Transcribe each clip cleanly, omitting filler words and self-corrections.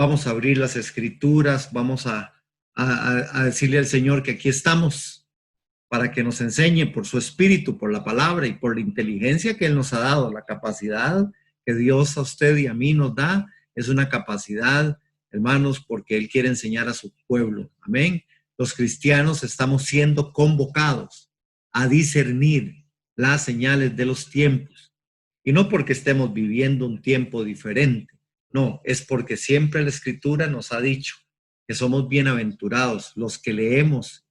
Vamos a abrir las escrituras, vamos a decirle al Señor que aquí estamos para que nos enseñe por su espíritu, por la palabra y por la inteligencia que Él nos ha dado, la capacidad que Dios a usted y a mí nos da, es una capacidad, hermanos, porque Él quiere enseñar a su pueblo. Amén. Los cristianos estamos siendo convocados a discernir las señales de los tiempos. Y no porque estemos viviendo un tiempo diferente, no, es porque siempre la Escritura nos ha dicho que somos bienaventurados los que leemos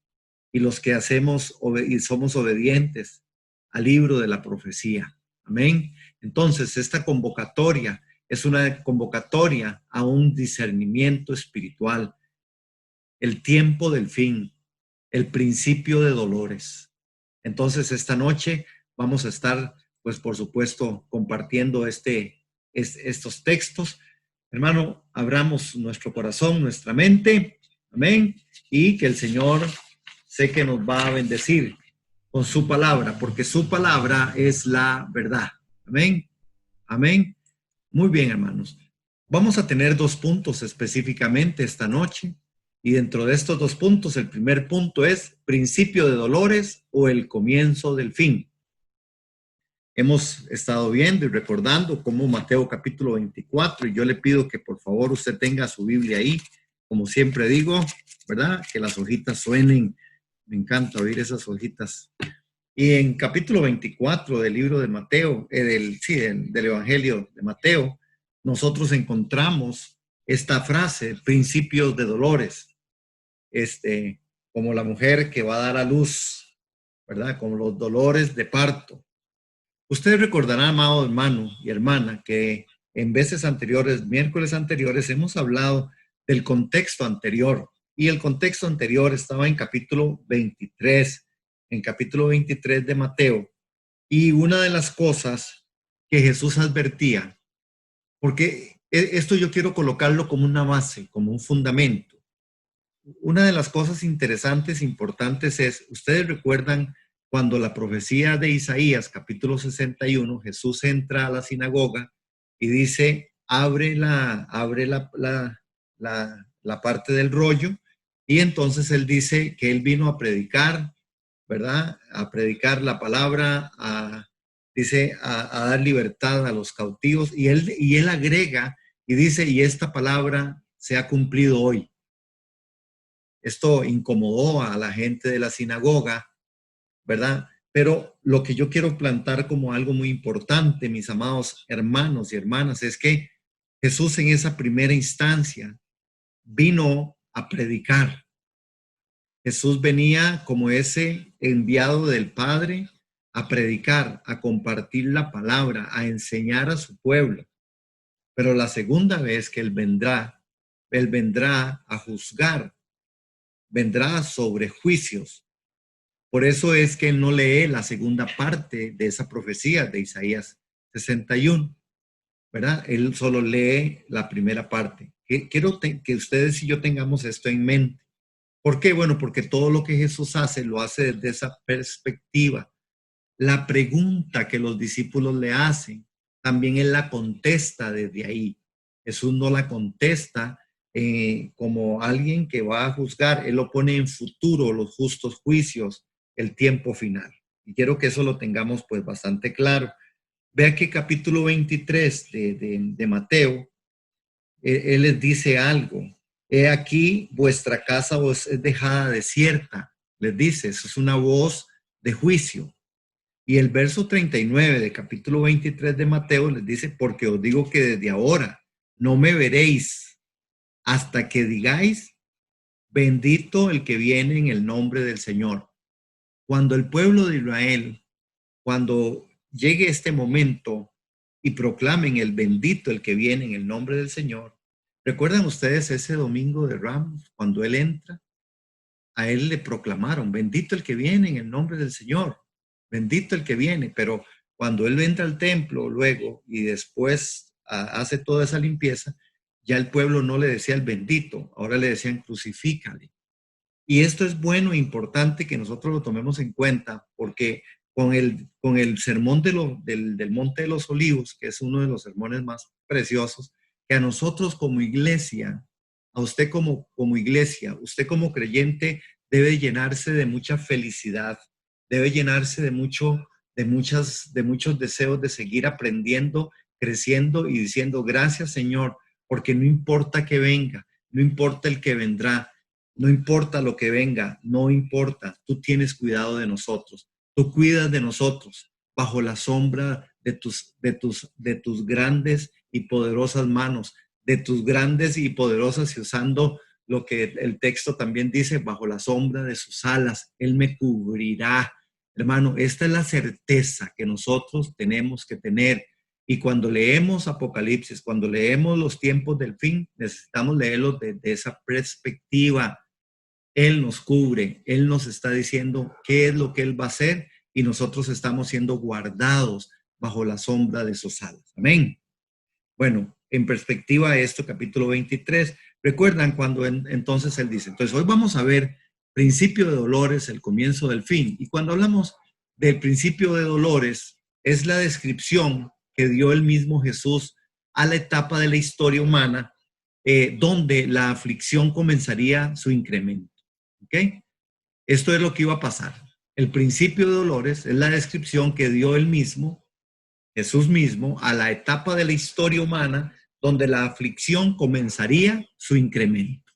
y los que hacemos y somos obedientes al libro de la profecía. Amén. Entonces, esta convocatoria es una convocatoria a un discernimiento espiritual. El tiempo del fin, el principio de dolores. Entonces, esta noche vamos a estar, pues, por supuesto, compartiendo estos textos. Hermano, abramos nuestro corazón, nuestra mente. Amén. Y que el Señor sé que nos va a bendecir con su palabra, porque su palabra es la verdad. Amén. Amén. Muy bien, hermanos. Vamos a tener 2 puntos específicamente esta noche. Y dentro de estos 2 puntos, el primer punto es principio de dolores o el comienzo del fin. Hemos estado viendo y recordando cómo Mateo capítulo 24, y yo le pido que por favor usted tenga su Biblia ahí, como siempre digo, ¿verdad? Que las hojitas suenen. Me encanta oír esas hojitas. Y en capítulo 24 del libro de Mateo, del Evangelio de Mateo, nosotros encontramos esta frase, principios de dolores, como la mujer que va a dar a luz, ¿verdad? Como los dolores de parto. Ustedes recordarán, amado hermano y hermana, que en veces anteriores, miércoles anteriores, hemos hablado del contexto anterior. Y el contexto anterior estaba en capítulo 23 de Mateo. Y una de las cosas que Jesús advertía, porque esto yo quiero colocarlo como una base, como un fundamento. Una de las cosas interesantes, importantes es, ustedes recuerdan cuando la profecía de Isaías, capítulo 61, Jesús entra a la sinagoga y dice, abre la parte del rollo, y entonces él dice que él vino a predicar, ¿verdad? A predicar la palabra, dice, a dar libertad a los cautivos, y él agrega y dice, y esta palabra se ha cumplido hoy. Esto incomodó a la gente de la sinagoga, ¿verdad? Pero lo que yo quiero plantar como algo muy importante, mis amados hermanos y hermanas, es que Jesús en esa primera instancia vino a predicar. Jesús venía como ese enviado del Padre a predicar, a compartir la palabra, a enseñar a su pueblo. Pero la segunda vez que Él vendrá a juzgar, vendrá sobre juicios. Por eso es que Él no lee la segunda parte de esa profecía de Isaías 61, ¿verdad? Él solo lee la primera parte. Quiero que ustedes y yo tengamos esto en mente. ¿Por qué? Bueno, porque todo lo que Jesús hace, lo hace desde esa perspectiva. La pregunta que los discípulos le hacen, también Él la contesta desde ahí. Jesús no la contesta como alguien que va a juzgar. Él lo pone en futuro, los justos juicios, el tiempo final. Y quiero que eso lo tengamos pues bastante claro. Vea que capítulo 23 de Mateo, Él les dice algo. He aquí vuestra casa os es dejada desierta. Les dice, eso es una voz de juicio. Y el verso 39 de capítulo 23 de Mateo les dice, porque os digo que desde ahora no me veréis hasta que digáis, bendito el que viene en el nombre del Señor. Cuando el pueblo de Israel, cuando llegue este momento y proclamen el bendito el que viene en el nombre del Señor, ¿recuerdan ustedes ese domingo de Ramos, cuando Él entra? A Él le proclamaron, bendito el que viene en el nombre del Señor, bendito el que viene, pero cuando Él entra al templo luego y después hace toda esa limpieza, ya el pueblo no le decía el bendito, ahora le decían crucifícale. Y esto es bueno e importante que nosotros lo tomemos en cuenta, porque con el sermón del Monte de los Olivos, que es uno de los sermones más preciosos que a nosotros como iglesia, a usted como iglesia, usted como creyente, debe llenarse de mucha felicidad, debe llenarse de muchos deseos de seguir aprendiendo, creciendo y diciendo gracias, Señor, porque no importa que venga, no importa el que vendrá, no importa lo que venga, no importa, tú tienes cuidado de nosotros, tú cuidas de nosotros bajo la sombra de tus grandes y poderosas manos, de tus grandes y poderosas, y usando lo que el texto también dice, bajo la sombra de sus alas, Él me cubrirá. Hermano, esta es la certeza que nosotros tenemos que tener. Y cuando leemos Apocalipsis, cuando leemos los tiempos del fin, necesitamos leerlos desde esa perspectiva. Él nos cubre, Él nos está diciendo qué es lo que Él va a hacer y nosotros estamos siendo guardados bajo la sombra de sus alas. Amén. Bueno, en perspectiva esto, capítulo 23, recuerdan cuando entonces Él dice, entonces hoy vamos a ver principio de dolores, el comienzo del fin. Y cuando hablamos del principio de dolores, es la descripción que dio el mismo Jesús a la etapa de la historia humana, donde la aflicción comenzaría su incremento. ¿Ok? Esto es lo que iba a pasar. El principio de dolores es la descripción que dio él mismo, Jesús mismo, a la etapa de la historia humana donde la aflicción comenzaría su incremento.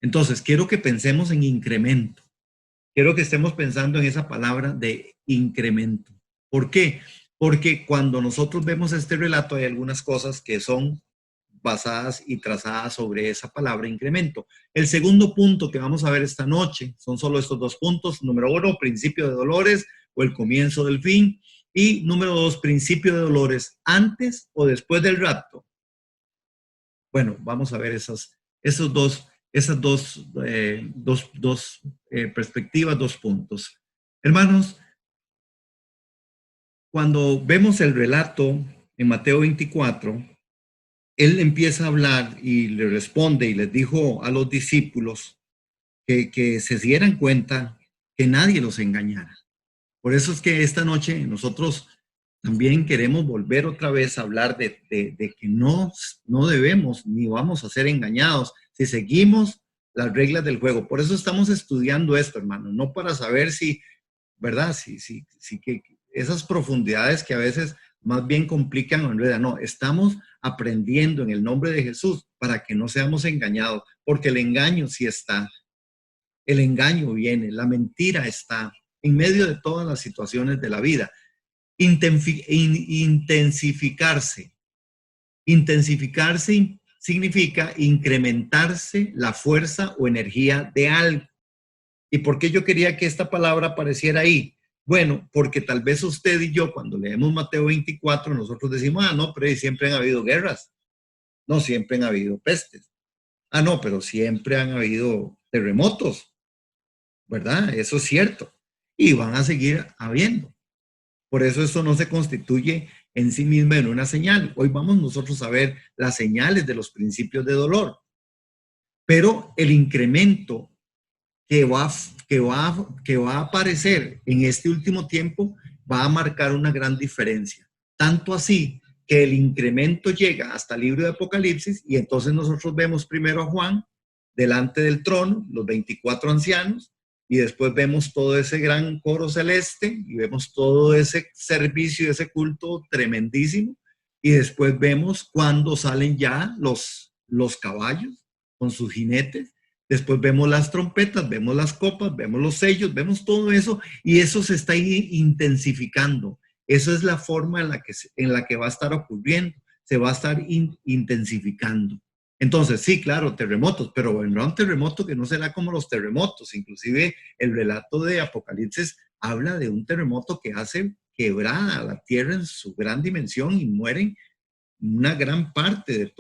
Entonces, quiero que pensemos en incremento. Quiero que estemos pensando en esa palabra de incremento. ¿Por qué? Porque cuando nosotros vemos este relato hay algunas cosas que son basadas y trazadas sobre esa palabra incremento. El segundo punto que vamos a ver esta noche son solo estos dos puntos. Número 1, principio de dolores o el comienzo del fin. Y número 2, principio de dolores antes o después del rapto. Bueno, vamos a ver esas dos perspectivas, dos puntos. Hermanos, cuando vemos el relato en Mateo 24, él empieza a hablar y le responde y les dijo a los discípulos que se dieran cuenta que nadie los engañara. Por eso es que esta noche nosotros también queremos volver otra vez a hablar de que no debemos ni vamos a ser engañados si seguimos las reglas del juego. Por eso estamos estudiando esto, hermano, no para saber si, ¿verdad? Si que esas profundidades que a veces más bien complican o enredan. No, estamos aprendiendo en el nombre de Jesús para que no seamos engañados, porque el engaño sí está, el engaño viene, la mentira está en medio de todas las situaciones de la vida. Intensificarse. Intensificarse significa incrementarse la fuerza o energía de algo. ¿Y por qué yo quería que esta palabra apareciera ahí? Bueno, porque tal vez usted y yo, cuando leemos Mateo 24, nosotros decimos, no, pero siempre han habido guerras. No, siempre han habido pestes. No, pero siempre han habido terremotos, ¿verdad? Eso es cierto. Y van a seguir habiendo. Por eso esto no se constituye en sí mismo en una señal. Hoy vamos nosotros a ver las señales de los principios de dolor. Pero el incremento que va a aparecer en este último tiempo va a marcar una gran diferencia. Tanto así que el incremento llega hasta el libro de Apocalipsis y entonces nosotros vemos primero a Juan delante del trono, los 24 ancianos, y después vemos todo ese gran coro celeste y vemos todo ese servicio, ese culto tremendísimo, y después vemos cuando salen ya los caballos con sus jinetes. Después vemos las trompetas, vemos las copas, vemos los sellos, vemos todo eso y eso se está intensificando. Esa es la forma en la que va a estar ocurriendo, se va a estar intensificando. Entonces, sí, claro, terremotos, pero vendrá un terremoto que no será como los terremotos. Inclusive el relato de Apocalipsis habla de un terremoto que hace quebrada la tierra en su gran dimensión y mueren una gran parte de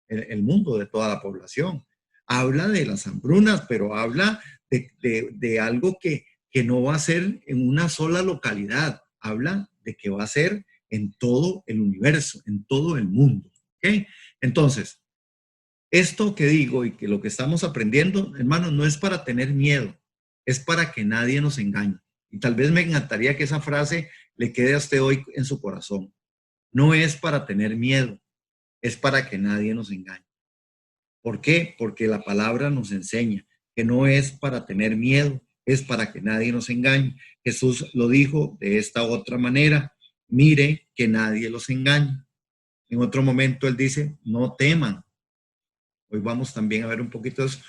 el mundo, de toda la población. Habla de las hambrunas, pero habla de algo que no va a ser en una sola localidad. Habla de que va a ser en todo el universo, en todo el mundo. ¿Okay? Entonces, esto que digo y que lo que estamos aprendiendo, hermanos, no es para tener miedo, es para que nadie nos engañe. Y tal vez me encantaría que esa frase le quede a usted hoy en su corazón. No es para tener miedo, es para que nadie nos engañe. ¿Por qué? Porque la palabra nos enseña que no es para tener miedo, es para que nadie nos engañe. Jesús lo dijo de esta otra manera: mire que nadie los engañe. En otro momento él dice: no teman. Hoy vamos también a ver un poquito de eso.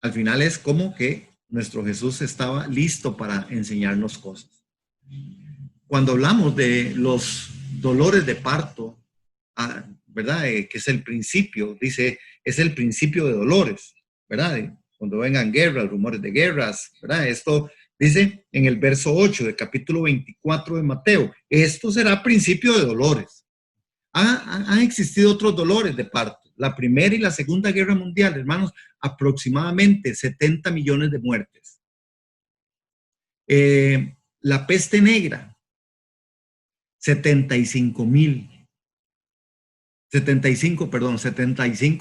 Al final es como que nuestro Jesús estaba listo para enseñarnos cosas. Cuando hablamos de los dolores de parto, ¿verdad? Que es el principio, dice, es el principio de dolores, ¿verdad? Cuando vengan guerras, rumores de guerras, ¿verdad? Esto dice en el verso 8 del capítulo 24 de Mateo: esto será principio de dolores. Han existido otros dolores de parto. La Primera y la Segunda Guerra Mundial, hermanos, aproximadamente 70 millones de muertes. La peste negra, 75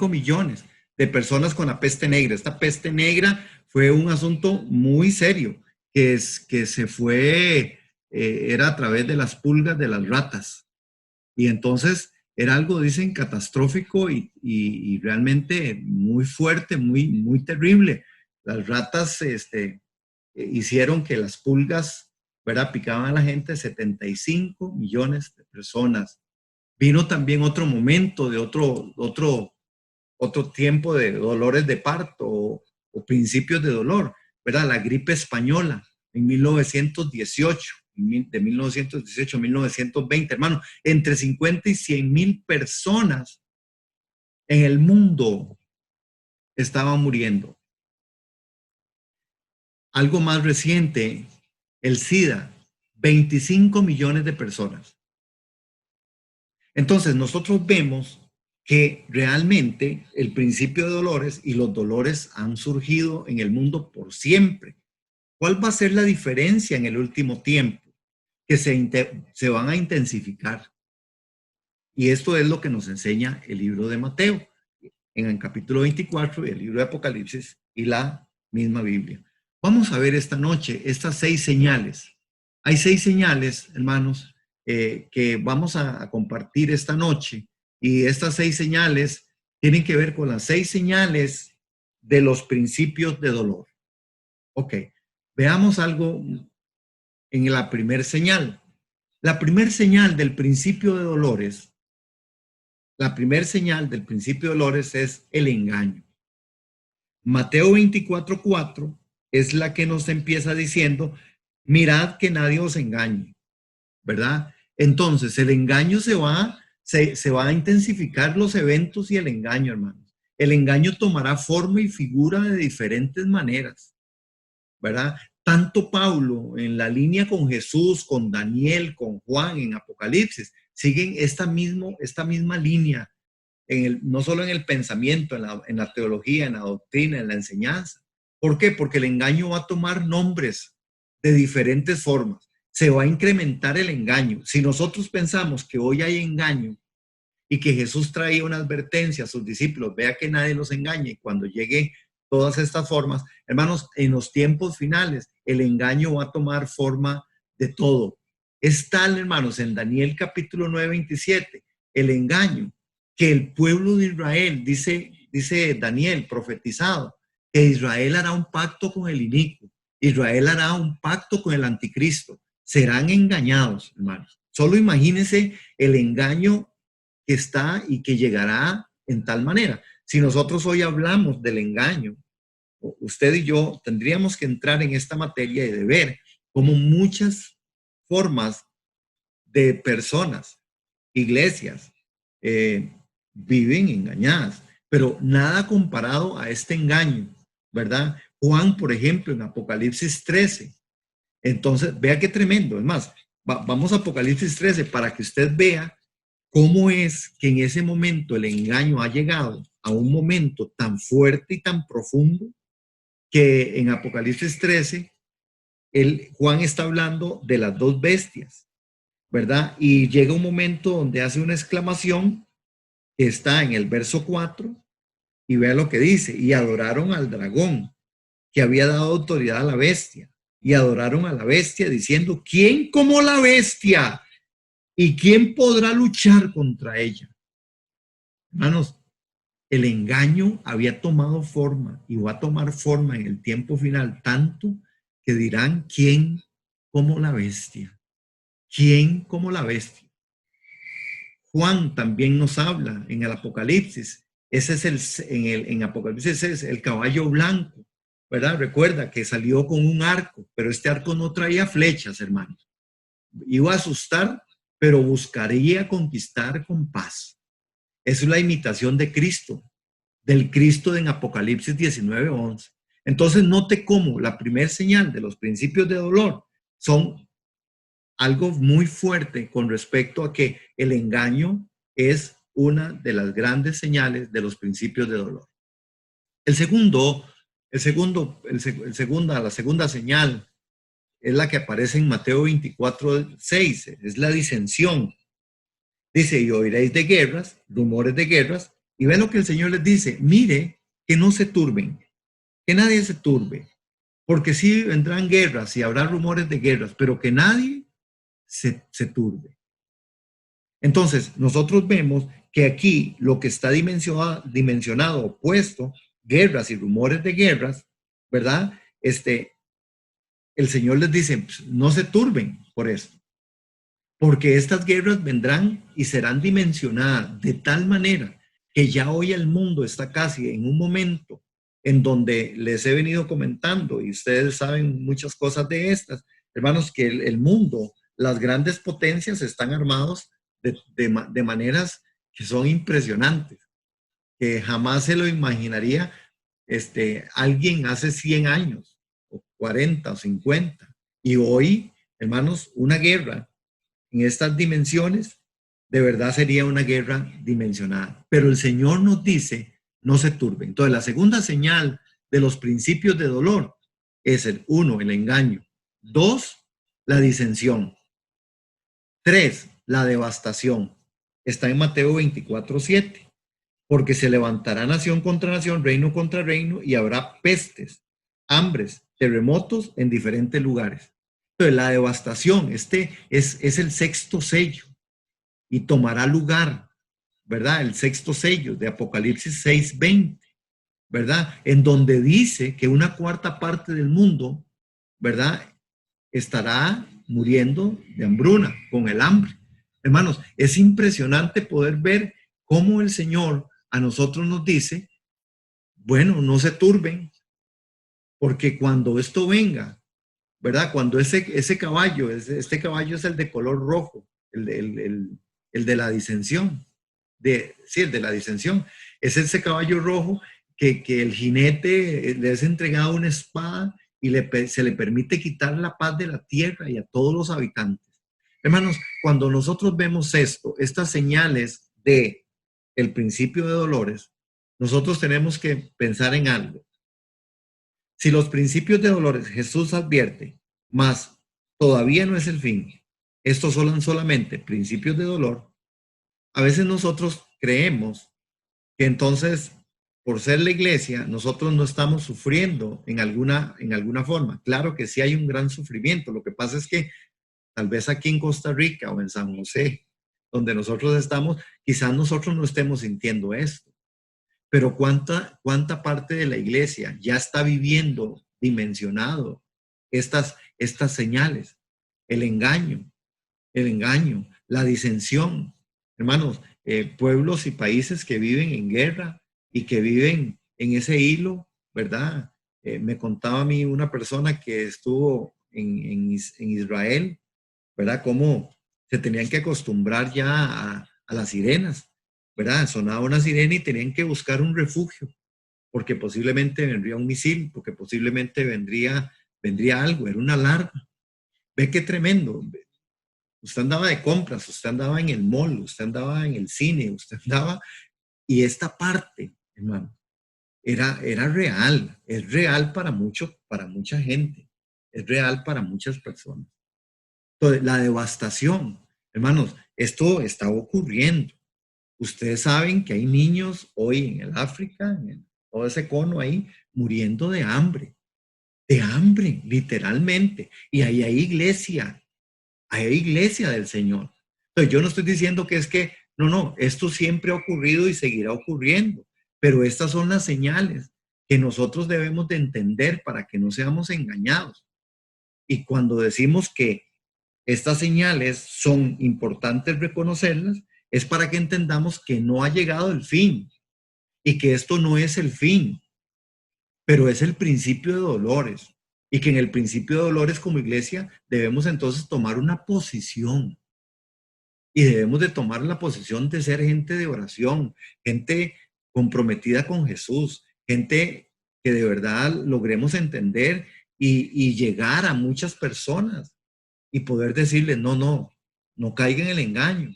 millones de personas con la peste negra. Esta peste negra fue un asunto muy serio, que se fue, era a través de las pulgas de las ratas. Y entonces era algo, dicen, catastrófico y realmente muy fuerte, muy terrible. Las ratas hicieron que las pulgas, ¿verdad?, picaban a la gente. 75 millones de personas. Vino también otro momento de otro tiempo de dolores de parto o principios de dolor, ¿verdad? La gripe española en 1918, de 1918 a 1920, hermano, entre 50 y 100,000 personas en el mundo estaban muriendo. Algo más reciente, el SIDA, 25 millones de personas. Entonces nosotros vemos que realmente el principio de dolores y los dolores han surgido en el mundo por siempre. ¿Cuál va a ser la diferencia en el último tiempo? Que se van a intensificar. Y esto es lo que nos enseña el libro de Mateo, en el capítulo 24, el libro de Apocalipsis y la misma Biblia. Vamos a ver esta noche estas 6 señales. Hay 6 señales, hermanos, que vamos a compartir esta noche. Y estas 6 señales tienen que ver con las 6 señales de los principios de dolor. Ok, veamos algo en la primera señal. La primera señal del principio de dolores, es el engaño. Mateo 24:4 es la que nos empieza diciendo: mirad que nadie os engañe, ¿verdad? Entonces el engaño se va a intensificar, los eventos y el engaño, hermanos. El engaño tomará forma y figura de diferentes maneras, ¿verdad? Tanto Pablo en la línea con Jesús, con Daniel, con Juan en Apocalipsis, siguen esta misma línea, no solo en el pensamiento, en la teología, en la doctrina, en la enseñanza. ¿Por qué? Porque el engaño va a tomar nombres de diferentes formas. Se va a incrementar el engaño. Si nosotros pensamos que hoy hay engaño y que Jesús traía una advertencia a sus discípulos: vea que nadie los engañe, cuando llegue todas estas formas, hermanos, en los tiempos finales el engaño va a tomar forma de todo. Es tal, hermanos, en Daniel capítulo 9, 27, el engaño, que el pueblo de Israel, dice Daniel, profetizado, que Israel hará un pacto con el inicuo, Israel hará un pacto con el anticristo. Serán engañados, hermanos. Solo imagínense el engaño que está y que llegará en tal manera. Si nosotros hoy hablamos del engaño, usted y yo tendríamos que entrar en esta materia y de ver cómo muchas formas de personas, iglesias, viven engañadas, pero nada comparado a este engaño, ¿verdad? Juan, por ejemplo, en Apocalipsis 13. Entonces, vea qué tremendo. Es más, vamos a Apocalipsis 13 para que usted vea cómo es que en ese momento el engaño ha llegado a un momento tan fuerte y tan profundo, que en Apocalipsis 13, Juan está hablando de las 2 bestias, ¿verdad? Y llega un momento donde hace una exclamación que está en el verso 4, y vea lo que dice: y adoraron al dragón, que había dado autoridad a la bestia, y adoraron a la bestia diciendo: ¿quién como la bestia? ¿Y quién podrá luchar contra ella? Hermanos, el engaño había tomado forma y va a tomar forma en el tiempo final, tanto que dirán, ¿quién como la bestia? ¿Quién como la bestia? Juan también nos habla en el Apocalipsis. Ese es en Apocalipsis es el caballo blanco, ¿verdad? Recuerda que salió con un arco, pero este arco no traía flechas, hermanos. Iba a asustar, pero buscaría conquistar con paz. Es la imitación de Cristo, del Cristo en Apocalipsis 19:11. Entonces note cómo la primera señal de los principios de dolor son algo muy fuerte con respecto a que el engaño es una de las grandes señales de los principios de dolor. La segunda señal es la que aparece en Mateo 24:6, es la disensión. Dice, y oiréis de guerras, rumores de guerras, y ve lo que el Señor les dice, mire que no se turben, que nadie se turbe, porque sí vendrán guerras y habrá rumores de guerras, pero que nadie se turbe. Entonces, nosotros vemos que aquí lo que está dimensionado, opuesto, guerras y rumores de guerras, ¿verdad? El Señor les dice, pues, no se turben por esto, porque estas guerras vendrán y serán dimensionadas de tal manera que ya hoy el mundo está casi en un momento en donde les he venido comentando, y ustedes saben muchas cosas de estas, hermanos, que el mundo, las grandes potencias están armados de maneras que son impresionantes, que jamás se lo imaginaría alguien hace 100 años, o 40 o 50. Y hoy, hermanos, una guerra en estas dimensiones, de verdad sería una guerra dimensionada. Pero el Señor nos dice, no se turben. Entonces, la segunda señal de los principios de dolor es el engaño. 2, la disensión. 3, la devastación. Está en Mateo 24:7. Porque se levantará nación contra nación, reino contra reino, y habrá pestes, hambres, terremotos en diferentes lugares. Entonces, la devastación, es el sexto sello y tomará lugar, ¿verdad? El sexto sello de Apocalipsis 6:20, ¿verdad? En donde dice que una cuarta parte del mundo, ¿verdad? Estará muriendo de hambruna, con el hambre. Hermanos, es impresionante poder ver cómo el Señor a nosotros nos dice, bueno, no se turben, porque cuando esto venga, ¿verdad? Cuando ese caballo, este caballo es el de color rojo, el de la disensión, sí, el de la disensión, es ese caballo rojo que el jinete le es entregado una espada y se le permite quitar la paz de la tierra y a todos los habitantes. Hermanos, cuando nosotros vemos estas señales de el principio de dolores, nosotros tenemos que pensar en algo. Si los principios de dolores Jesús advierte, mas todavía no es el fin, estos son solamente principios de dolor, a veces nosotros creemos que entonces, por ser la iglesia, nosotros no estamos sufriendo en alguna forma. Claro que sí hay un gran sufrimiento. Lo que pasa es que tal vez aquí en Costa Rica o en San José, donde nosotros estamos, quizás nosotros no estemos sintiendo esto. Pero ¿cuánta parte de la iglesia ya está viviendo dimensionado estas señales? El engaño, la disensión. Hermanos, pueblos y países que viven en guerra y que viven en ese hilo, ¿verdad? Me contaba a mí una persona que estuvo en Israel, ¿verdad? Cómo se tenían que acostumbrar ya a las sirenas, ¿verdad? Sonaba una sirena y tenían que buscar un refugio, porque posiblemente vendría un misil, porque posiblemente vendría algo, era una alarma. Ve qué tremendo. Usted andaba de compras, usted andaba en el mall, usted andaba en el cine, usted andaba, y esta parte, hermano, era real, es real para mucha gente, es real para muchas personas. Entonces, la devastación, hermanos, esto está ocurriendo. Ustedes saben que hay niños hoy en el África, en todo ese cono ahí, muriendo de hambre, literalmente. Y ahí hay iglesia del Señor. Entonces, yo no estoy diciendo que es que No, no, esto siempre ha ocurrido y seguirá ocurriendo, pero estas son las señales que nosotros debemos de entender para que no seamos engañados. Y cuando decimos que estas señales son importantes reconocerlas, es para que entendamos que no ha llegado el fin y que esto no es el fin, pero es el principio de dolores. Y que en el principio de dolores como iglesia debemos entonces tomar una posición. Y debemos de tomar la posición de ser gente de oración, gente comprometida con Jesús, gente que de verdad logremos entender y llegar a muchas personas y poder decirles, no, no, no caigan en el engaño.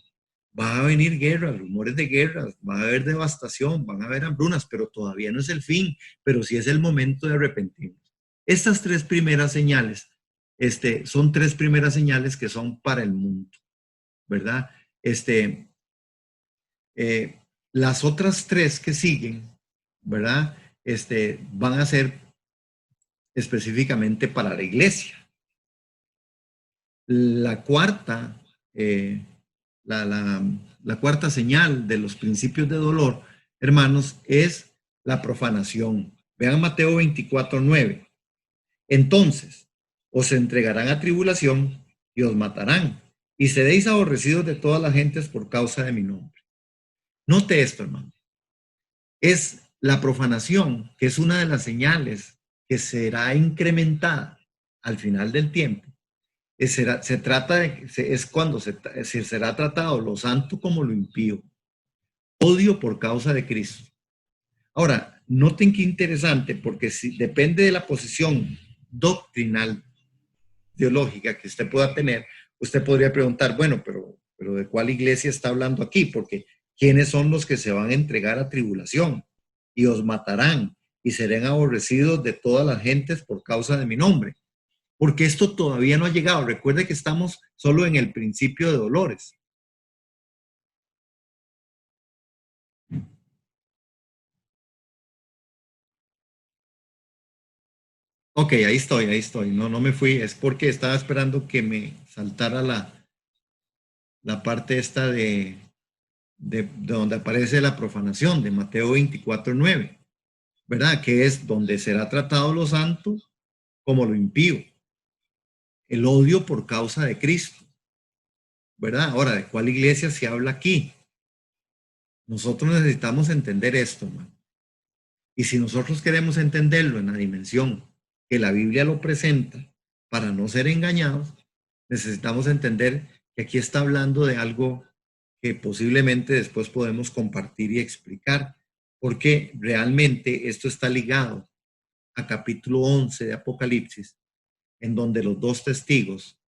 Va a venir guerra, rumores de guerras, va a haber devastación, van a haber hambrunas, pero todavía no es el fin, pero sí es el momento de arrepentirnos. Estas tres primeras señales, son tres primeras señales que son para el mundo, ¿verdad? Este, eh, las otras tres que siguen, ¿verdad? Van a ser específicamente para la iglesia. La cuarta, la cuarta señal de los principios de dolor, hermanos, es la profanación. Vean Mateo 24:9. Entonces, os entregarán a tribulación y os matarán, y seréis aborrecidos de todas las gentes por causa de mi nombre. Note esto, hermano. Es la profanación, que es una de las señales que será incrementada al final del tiempo. Se trata de, es cuando se será tratado lo santo como lo impío. Odio por causa de Cristo. Ahora, noten qué interesante, porque si depende de la posición doctrinal, teológica que usted pueda tener, usted podría preguntar, bueno, pero ¿de cuál iglesia está hablando aquí? Porque ¿quiénes son los que se van a entregar a tribulación? Y os matarán y serán aborrecidos de todas las gentes por causa de mi nombre. Porque esto todavía no ha llegado. Recuerde que estamos solo en el principio de dolores. Ok, ahí estoy, ahí estoy. No, no me fui. Es porque estaba esperando que me saltara la parte esta de donde aparece la profanación, de Mateo 24:9, ¿verdad? Que es donde será tratado lo santo como lo impío. El odio por causa de Cristo, ¿verdad? Ahora, ¿de cuál iglesia se habla aquí? Nosotros necesitamos entender esto, man. Y si nosotros queremos entenderlo en la dimensión que la Biblia lo presenta, para no ser engañados, necesitamos entender que aquí está hablando de algo que posiblemente después podemos compartir y explicar, porque realmente esto está ligado a capítulo 11 de Apocalipsis, en donde los dos testigos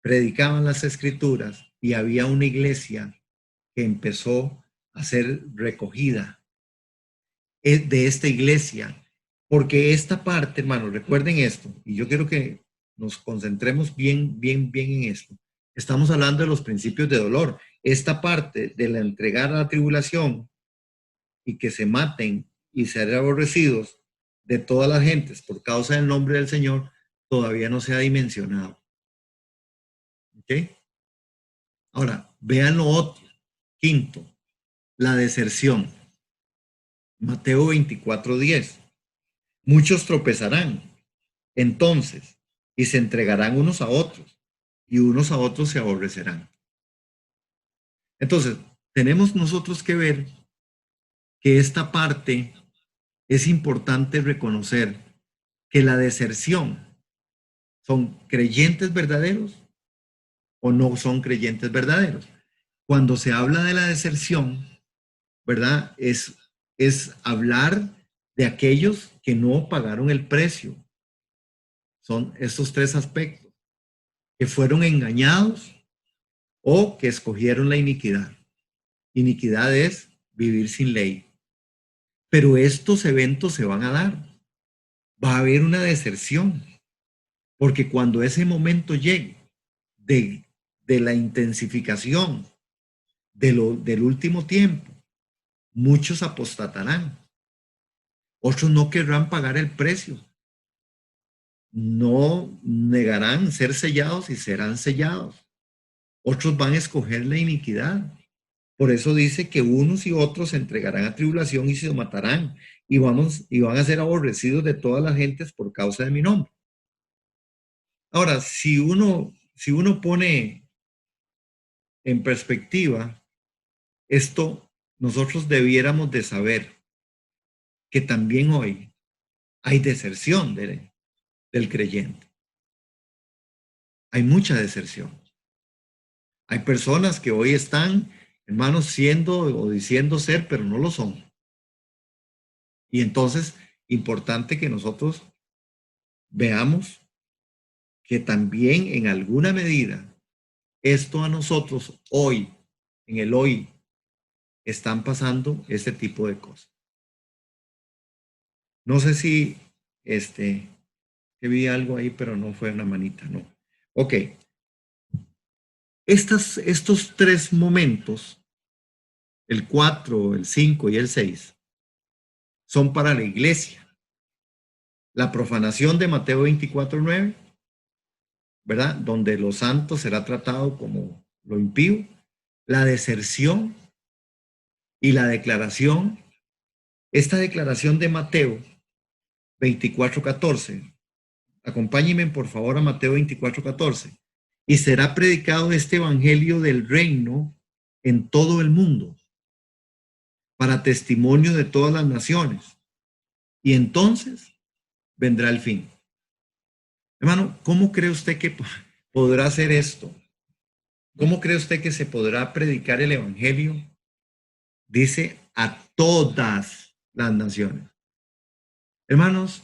predicaban las escrituras y había una iglesia que empezó a ser recogida de esta iglesia, porque esta parte, hermanos, recuerden esto, y yo quiero que nos concentremos bien, bien, bien en esto. Estamos hablando de los principios de dolor. Esta parte de la entregar a la tribulación y que se maten y ser aborrecidos de todas las gentes por causa del nombre del Señor, todavía no se ha dimensionado. ¿Ok? Ahora, vean lo otro. Quinto, la deserción. Mateo 24:10. Muchos tropezarán entonces y se entregarán unos a otros y unos a otros se aborrecerán. Entonces, tenemos nosotros que ver que esta parte es importante reconocer que la deserción son creyentes verdaderos o no son creyentes verdaderos. Cuando se habla de la deserción, ¿verdad? Es hablar de aquellos que no pagaron el precio. Son estos tres aspectos, que fueron engañados o que escogieron la iniquidad. Iniquidad es vivir sin ley. Pero estos eventos se van a dar. Va a haber una deserción, porque cuando ese momento llegue de la intensificación del último tiempo, muchos apostatarán. Otros no querrán pagar el precio. No negarán ser sellados y serán sellados. Otros van a escoger la iniquidad. Por eso dice que unos y otros se entregarán a tribulación y se matarán y van a ser aborrecidos de todas las gentes por causa de mi nombre. Ahora, si uno pone en perspectiva esto, nosotros debiéramos de saber que también hoy hay deserción del creyente. Hay mucha deserción. Hay personas que hoy están, hermanos, siendo o diciendo ser, pero no lo son. Y entonces, importante que nosotros veamos que también en alguna medida esto a nosotros hoy, en el hoy, están pasando este tipo de cosas. No sé si que vi algo ahí, pero no fue una manita, no. Ok. Estos tres momentos, el 4, el 5 y el 6, son para la iglesia. La profanación de Mateo 24:9, ¿verdad? Donde lo santo será tratado como lo impío. La deserción y la declaración. Esta declaración de Mateo 24:14. Acompáñenme por favor a Mateo 24:14. Y será predicado este evangelio del reino en todo el mundo, para testimonio de todas las naciones. Y entonces vendrá el fin. Hermano, ¿cómo cree usted que podrá hacer esto? ¿Cómo cree usted que se podrá predicar el evangelio? Dice a todas las naciones. Hermanos,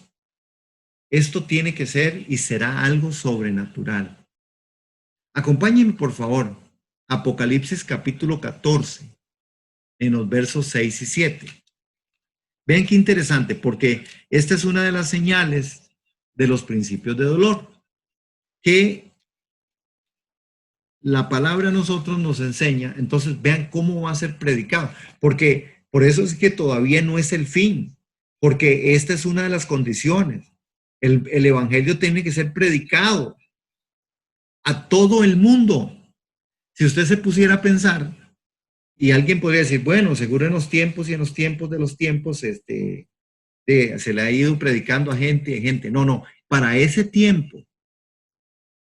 esto tiene que ser y será algo sobrenatural. Acompáñenme, por favor, Apocalipsis capítulo 14, en los versos 6 y 7. Vean qué interesante, porque esta es una de las señales de los principios de dolor, que la palabra a nosotros nos enseña. Entonces vean cómo va a ser predicado, porque por eso es que todavía no es el fin, porque esta es una de las condiciones. El evangelio tiene que ser predicado a todo el mundo. Si usted se pusiera a pensar, y alguien podría decir, bueno, seguro en los tiempos y en los tiempos de los tiempos, se le ha ido predicando a gente. No, no, para ese tiempo,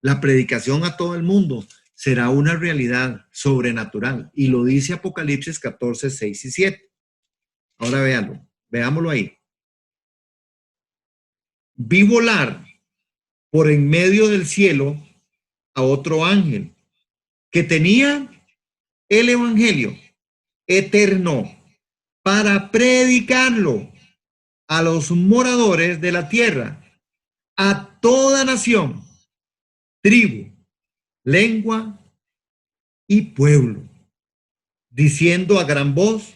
la predicación a todo el mundo será una realidad sobrenatural. Y lo dice Apocalipsis 14, 6 y 7. Ahora véanlo, veámoslo ahí. Vi volar por en medio del cielo a otro ángel que tenía el evangelio eterno para predicarlo a los moradores de la tierra, a toda nación, tribu, lengua y pueblo, diciendo a gran voz,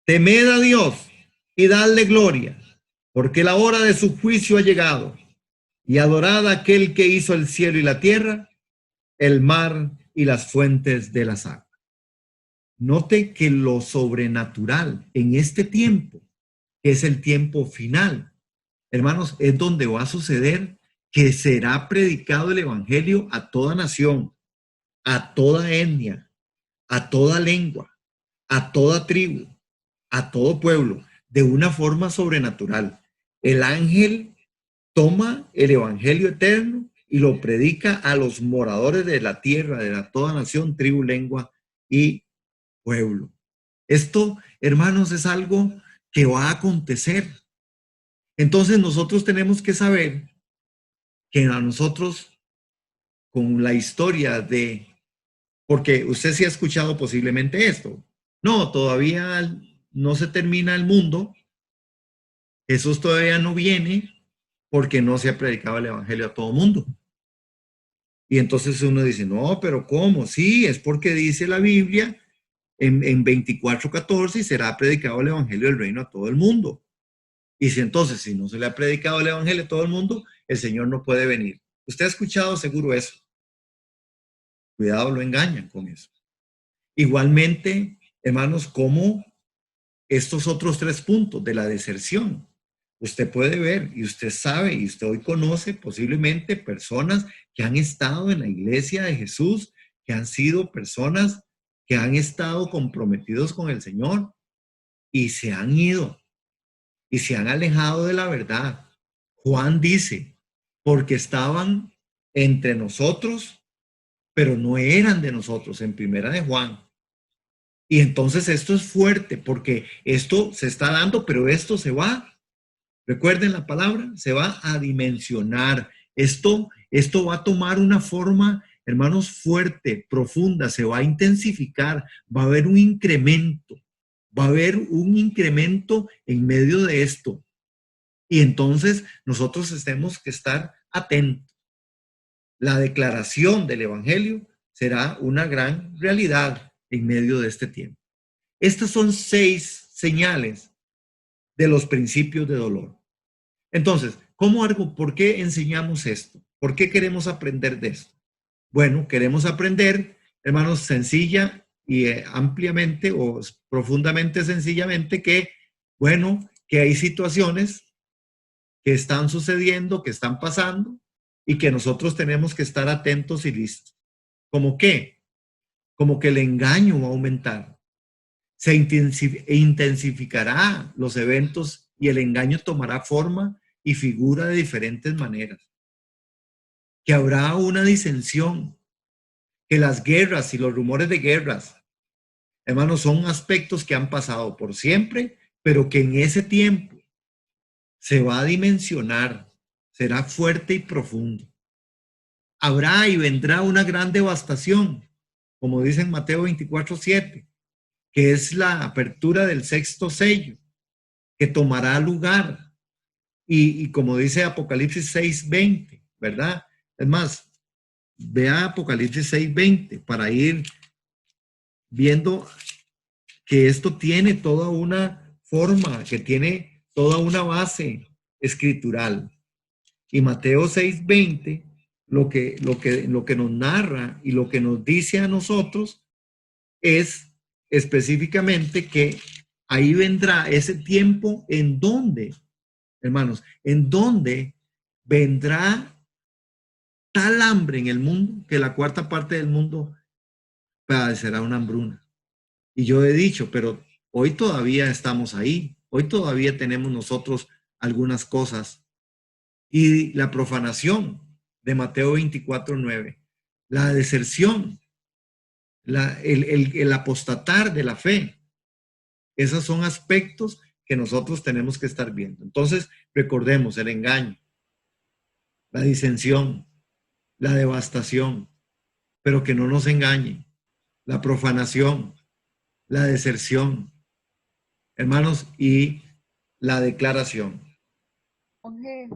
temed a Dios y dadle gloria, porque la hora de su juicio ha llegado, y adorad a aquel que hizo el cielo y la tierra, el mar y las fuentes de las aguas. Note que lo sobrenatural en este tiempo, que es el tiempo final, hermanos, es donde va a suceder que será predicado el evangelio a toda nación, a toda etnia, a toda lengua, a toda tribu, a todo pueblo, de una forma sobrenatural. El ángel toma el evangelio eterno y lo predica a los moradores de la tierra, de toda nación, tribu, lengua y pueblo. Esto, hermanos, es algo que va a acontecer. Entonces nosotros tenemos que saber que a nosotros, con la historia porque usted sí ha escuchado posiblemente esto. No, todavía no se termina el mundo. Jesús todavía no viene porque no se ha predicado el evangelio a todo mundo. Y entonces uno dice, no, pero ¿cómo? Sí, es porque dice la Biblia en 24:14 y será predicado el evangelio del reino a todo el mundo. Y si entonces, si no se le ha predicado el evangelio a todo el mundo, el Señor no puede venir. Usted ha escuchado seguro eso. Cuidado, lo engañan con eso. Igualmente, hermanos, como estos otros tres puntos de la deserción. Usted puede ver y usted sabe y usted hoy conoce posiblemente personas que han estado en la iglesia de Jesús, que han sido personas que han estado comprometidos con el Señor y se han ido y se han alejado de la verdad. Juan dice, porque estaban entre nosotros, pero no eran de nosotros, en primera de Juan. Y entonces esto es fuerte, porque esto se está dando, pero esto se va. Recuerden la palabra, se va a dimensionar. Esto va a tomar una forma, hermanos, fuerte, profunda, se va a intensificar, va a haber un incremento, va a haber un incremento en medio de esto. Y entonces nosotros tenemos que estar atentos. La declaración del Evangelio será una gran realidad en medio de este tiempo. Estas son 6 señales de los principios de dolor. Entonces, ¿por qué enseñamos esto? ¿Por qué queremos aprender de esto? Bueno, queremos aprender, hermanos, sencilla y ampliamente o profundamente sencillamente que hay situaciones que están sucediendo, que están pasando y que nosotros tenemos que estar atentos y listos. ¿Cómo qué? Como que el engaño va a aumentar. Se intensificará los eventos y el engaño tomará forma y figura de diferentes maneras. Que habrá una disensión, que las guerras y los rumores de guerras, hermanos, son aspectos que han pasado por siempre, pero que en ese tiempo se va a dimensionar, será fuerte y profundo. Habrá y vendrá una gran devastación, como dice en Mateo 24:7, que es la apertura del 6º sello, que tomará lugar. Y como dice Apocalipsis 6:20, ¿verdad? Es más, vea Apocalipsis 6:20 para ir viendo que esto tiene toda una forma, que tiene toda una base escritural. Y Mateo 6:20 lo que nos narra y lo que nos dice a nosotros es específicamente que ahí vendrá ese tiempo en donde, hermanos, en donde vendrá tal hambre en el mundo que la cuarta parte del mundo padecerá una hambruna. Y yo he dicho, pero hoy todavía estamos ahí, hoy todavía tenemos nosotros algunas cosas. Y la profanación de Mateo 24:9, la deserción, el apostatar de la fe, esos son aspectos que nosotros tenemos que estar viendo. Entonces, recordemos el engaño, la disensión, la devastación, pero que no nos engañen, la profanación, la deserción, hermanos, y la declaración. Monje,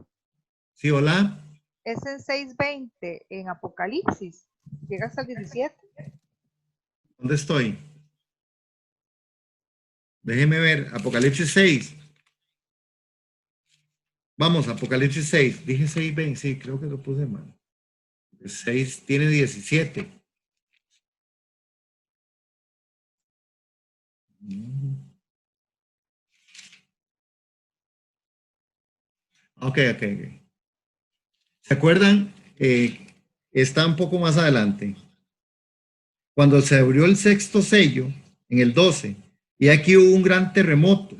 ¿Sí, hola? es en 6:20 en Apocalipsis. Llega hasta el 17. ¿Dónde estoy? Déjeme ver, Apocalipsis 6. Vamos, Apocalipsis 6. Dije 6:20, sí, creo que lo puse mal. El 6 tiene 17. Ok. ¿Se acuerdan? Está un poco más adelante. Cuando se abrió el 6º sello, en el 12, y aquí hubo un gran terremoto,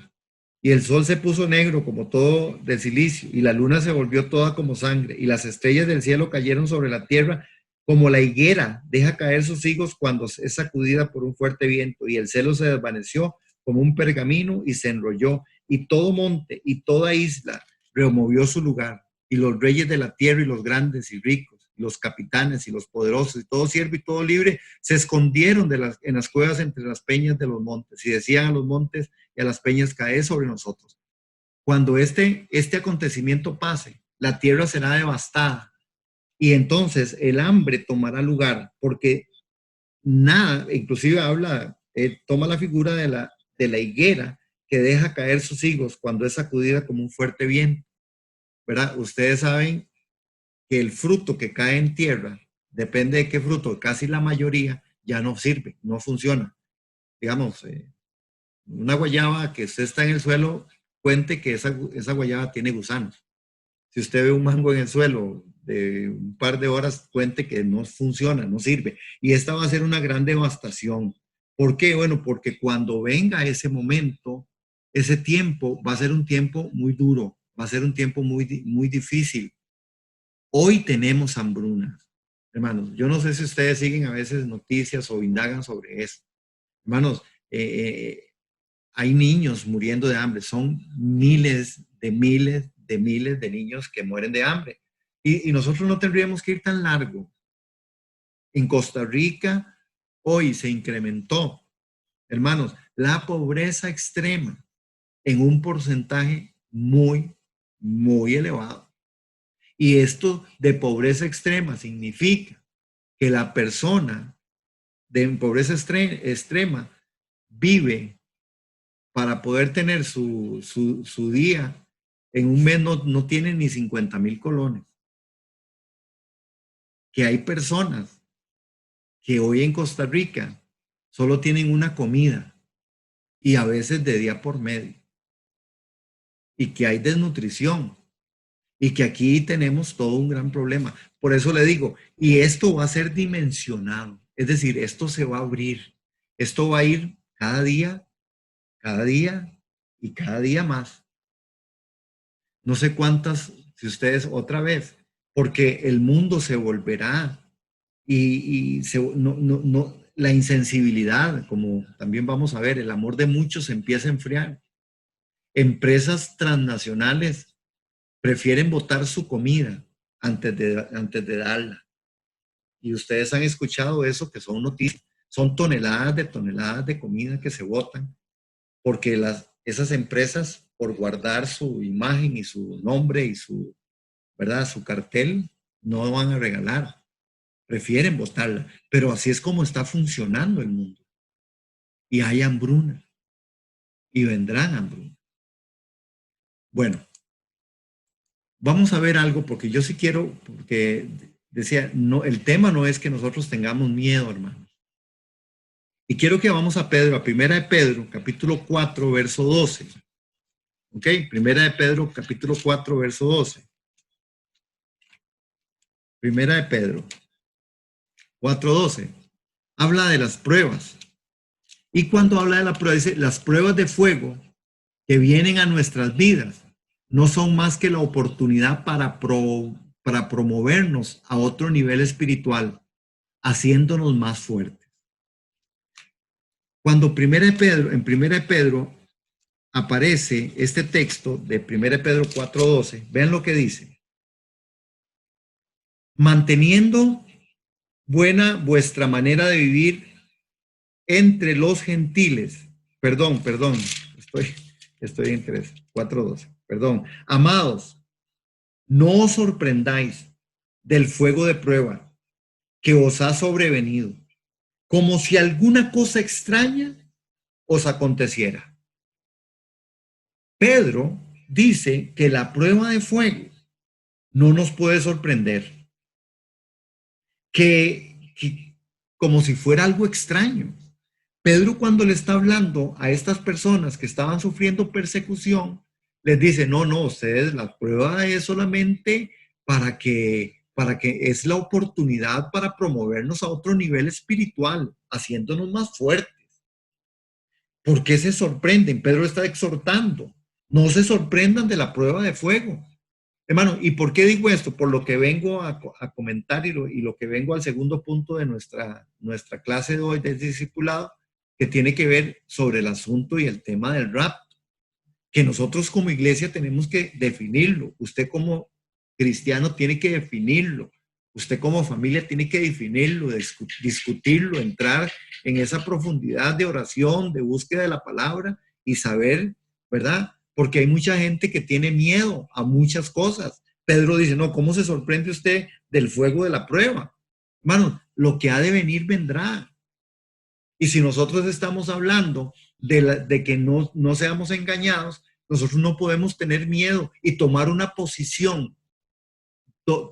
y el sol se puso negro como todo de silicio, y la luna se volvió toda como sangre, y las estrellas del cielo cayeron sobre la tierra como la higuera deja caer sus higos cuando es sacudida por un fuerte viento, y el cielo se desvaneció como un pergamino y se enrolló, y todo monte y toda isla removió su lugar, y los reyes de la tierra y los grandes y ricos, los capitanes y los poderosos, y todo siervo y todo libre, se escondieron en las cuevas entre las peñas de los montes, y decían a los montes y a las peñas, caed sobre nosotros. Cuando este acontecimiento pase, la tierra será devastada, y entonces el hambre tomará lugar, porque nada, inclusive toma la figura de la higuera que deja caer sus higos cuando es sacudida como un fuerte viento, ¿verdad? Ustedes saben que el fruto que cae en tierra, depende de qué fruto, casi la mayoría ya no sirve, no funciona. Digamos, una guayaba que usted está en el suelo, cuente que esa guayaba tiene gusanos. Si usted ve un mango en el suelo de un par de horas, cuente que no funciona, no sirve. Y esta va a ser una gran devastación. ¿Por qué? Bueno, porque cuando venga ese momento, ese tiempo va a ser un tiempo muy duro, va a ser un tiempo muy difícil. Hoy tenemos hambrunas, hermanos. Yo no sé si ustedes siguen a veces noticias o indagan sobre eso. Hermanos, hay niños muriendo de hambre. Son miles de niños que mueren de hambre. Y nosotros no tendríamos que ir tan largo. En Costa Rica hoy se incrementó, hermanos, la pobreza extrema en un porcentaje muy elevado. Y esto de pobreza extrema significa que la persona de pobreza extrema vive para poder tener su día. En un mes no tiene ni 50,000 colones. Que hay personas que hoy en Costa Rica solo tienen una comida y a veces de día por medio. Y que hay desnutrición. Y que aquí tenemos todo un gran problema. Por eso le digo, y esto va a ser dimensionado. Es decir, esto se va a abrir. Esto va a ir cada día y cada día más. No sé cuántas, si ustedes otra vez, porque el mundo se volverá la insensibilidad, como también vamos a ver, el amor de muchos se empieza a enfriar. Empresas transnacionales prefieren botar su comida antes de darla. Y ustedes han escuchado eso, que son noticias, son toneladas de comida que se botan, porque esas empresas, por guardar su imagen y su nombre y ¿verdad? Su cartel, no van a regalar, prefieren botarla. Pero así es como está funcionando el mundo. Y hay hambruna. Y vendrán hambruna. Bueno, vamos a ver algo, porque yo sí quiero, porque decía, no, el tema no es que nosotros tengamos miedo, hermanos. Y quiero que vamos a Pedro, a Primera de Pedro, capítulo 4, verso 12. ¿Ok? Primera de Pedro, capítulo 4, verso 12. Primera de Pedro 4:12. Habla de las pruebas. Y cuando habla de la prueba, dice, las pruebas de fuego que vienen a nuestras vidas no son más que la oportunidad para promovernos a otro nivel espiritual, haciéndonos más fuertes. Cuando en Primera de Pedro aparece este texto de Primera de Pedro 4:12, vean lo que dice. Manteniendo buena vuestra manera de vivir entre los gentiles. Perdón, estoy en 4:12. Perdón. Amados, no os sorprendáis del fuego de prueba que os ha sobrevenido, como si alguna cosa extraña os aconteciera. Pedro dice que la prueba de fuego no nos puede sorprender, que como si fuera algo extraño. Pedro, cuando le está hablando a estas personas que estaban sufriendo persecución, les dice, no, ustedes, la prueba es solamente para que es la oportunidad para promovernos a otro nivel espiritual, haciéndonos más fuertes. ¿Por qué se sorprenden? Pedro está exhortando. No se sorprendan de la prueba de fuego. Hermano, ¿y por qué digo esto? Por lo que vengo a comentar y lo que vengo al segundo punto de nuestra clase de hoy del discipulado, que tiene que ver sobre el asunto y el tema del rapto, que nosotros como iglesia tenemos que definirlo. Usted como cristiano tiene que definirlo. Usted como familia tiene que definirlo, discutirlo, entrar en esa profundidad de oración, de búsqueda de la palabra y saber, ¿verdad? Porque hay mucha gente que tiene miedo a muchas cosas. Pedro dice, no, ¿cómo se sorprende usted del fuego de la prueba? Hermano, lo que ha de venir vendrá. Y si nosotros estamos hablando de que no seamos engañados, nosotros no podemos tener miedo y tomar una posición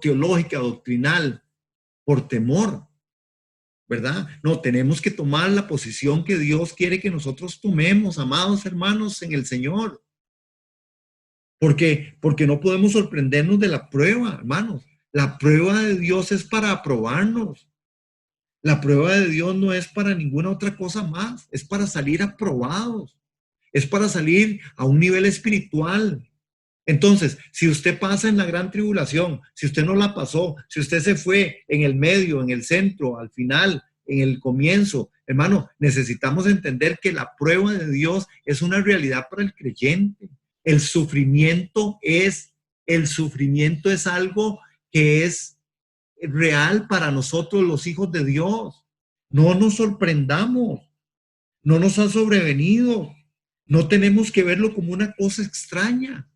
teológica, doctrinal, por temor, ¿verdad? No, tenemos que tomar la posición que Dios quiere que nosotros tomemos, amados hermanos, en el Señor. Porque no podemos sorprendernos de la prueba, hermanos. La prueba de Dios es para aprobarnos. La prueba de Dios no es para ninguna otra cosa más, es para salir aprobados, es para salir a un nivel espiritual. Entonces, si usted pasa en la gran tribulación, si usted no la pasó, si usted se fue en el medio, en el centro, al final, en el comienzo, hermano, necesitamos entender que la prueba de Dios es una realidad para el creyente. El sufrimiento es algo que es real para nosotros los hijos de Dios. No nos sorprendamos, no nos ha sobrevenido, no tenemos que verlo como una cosa extraña.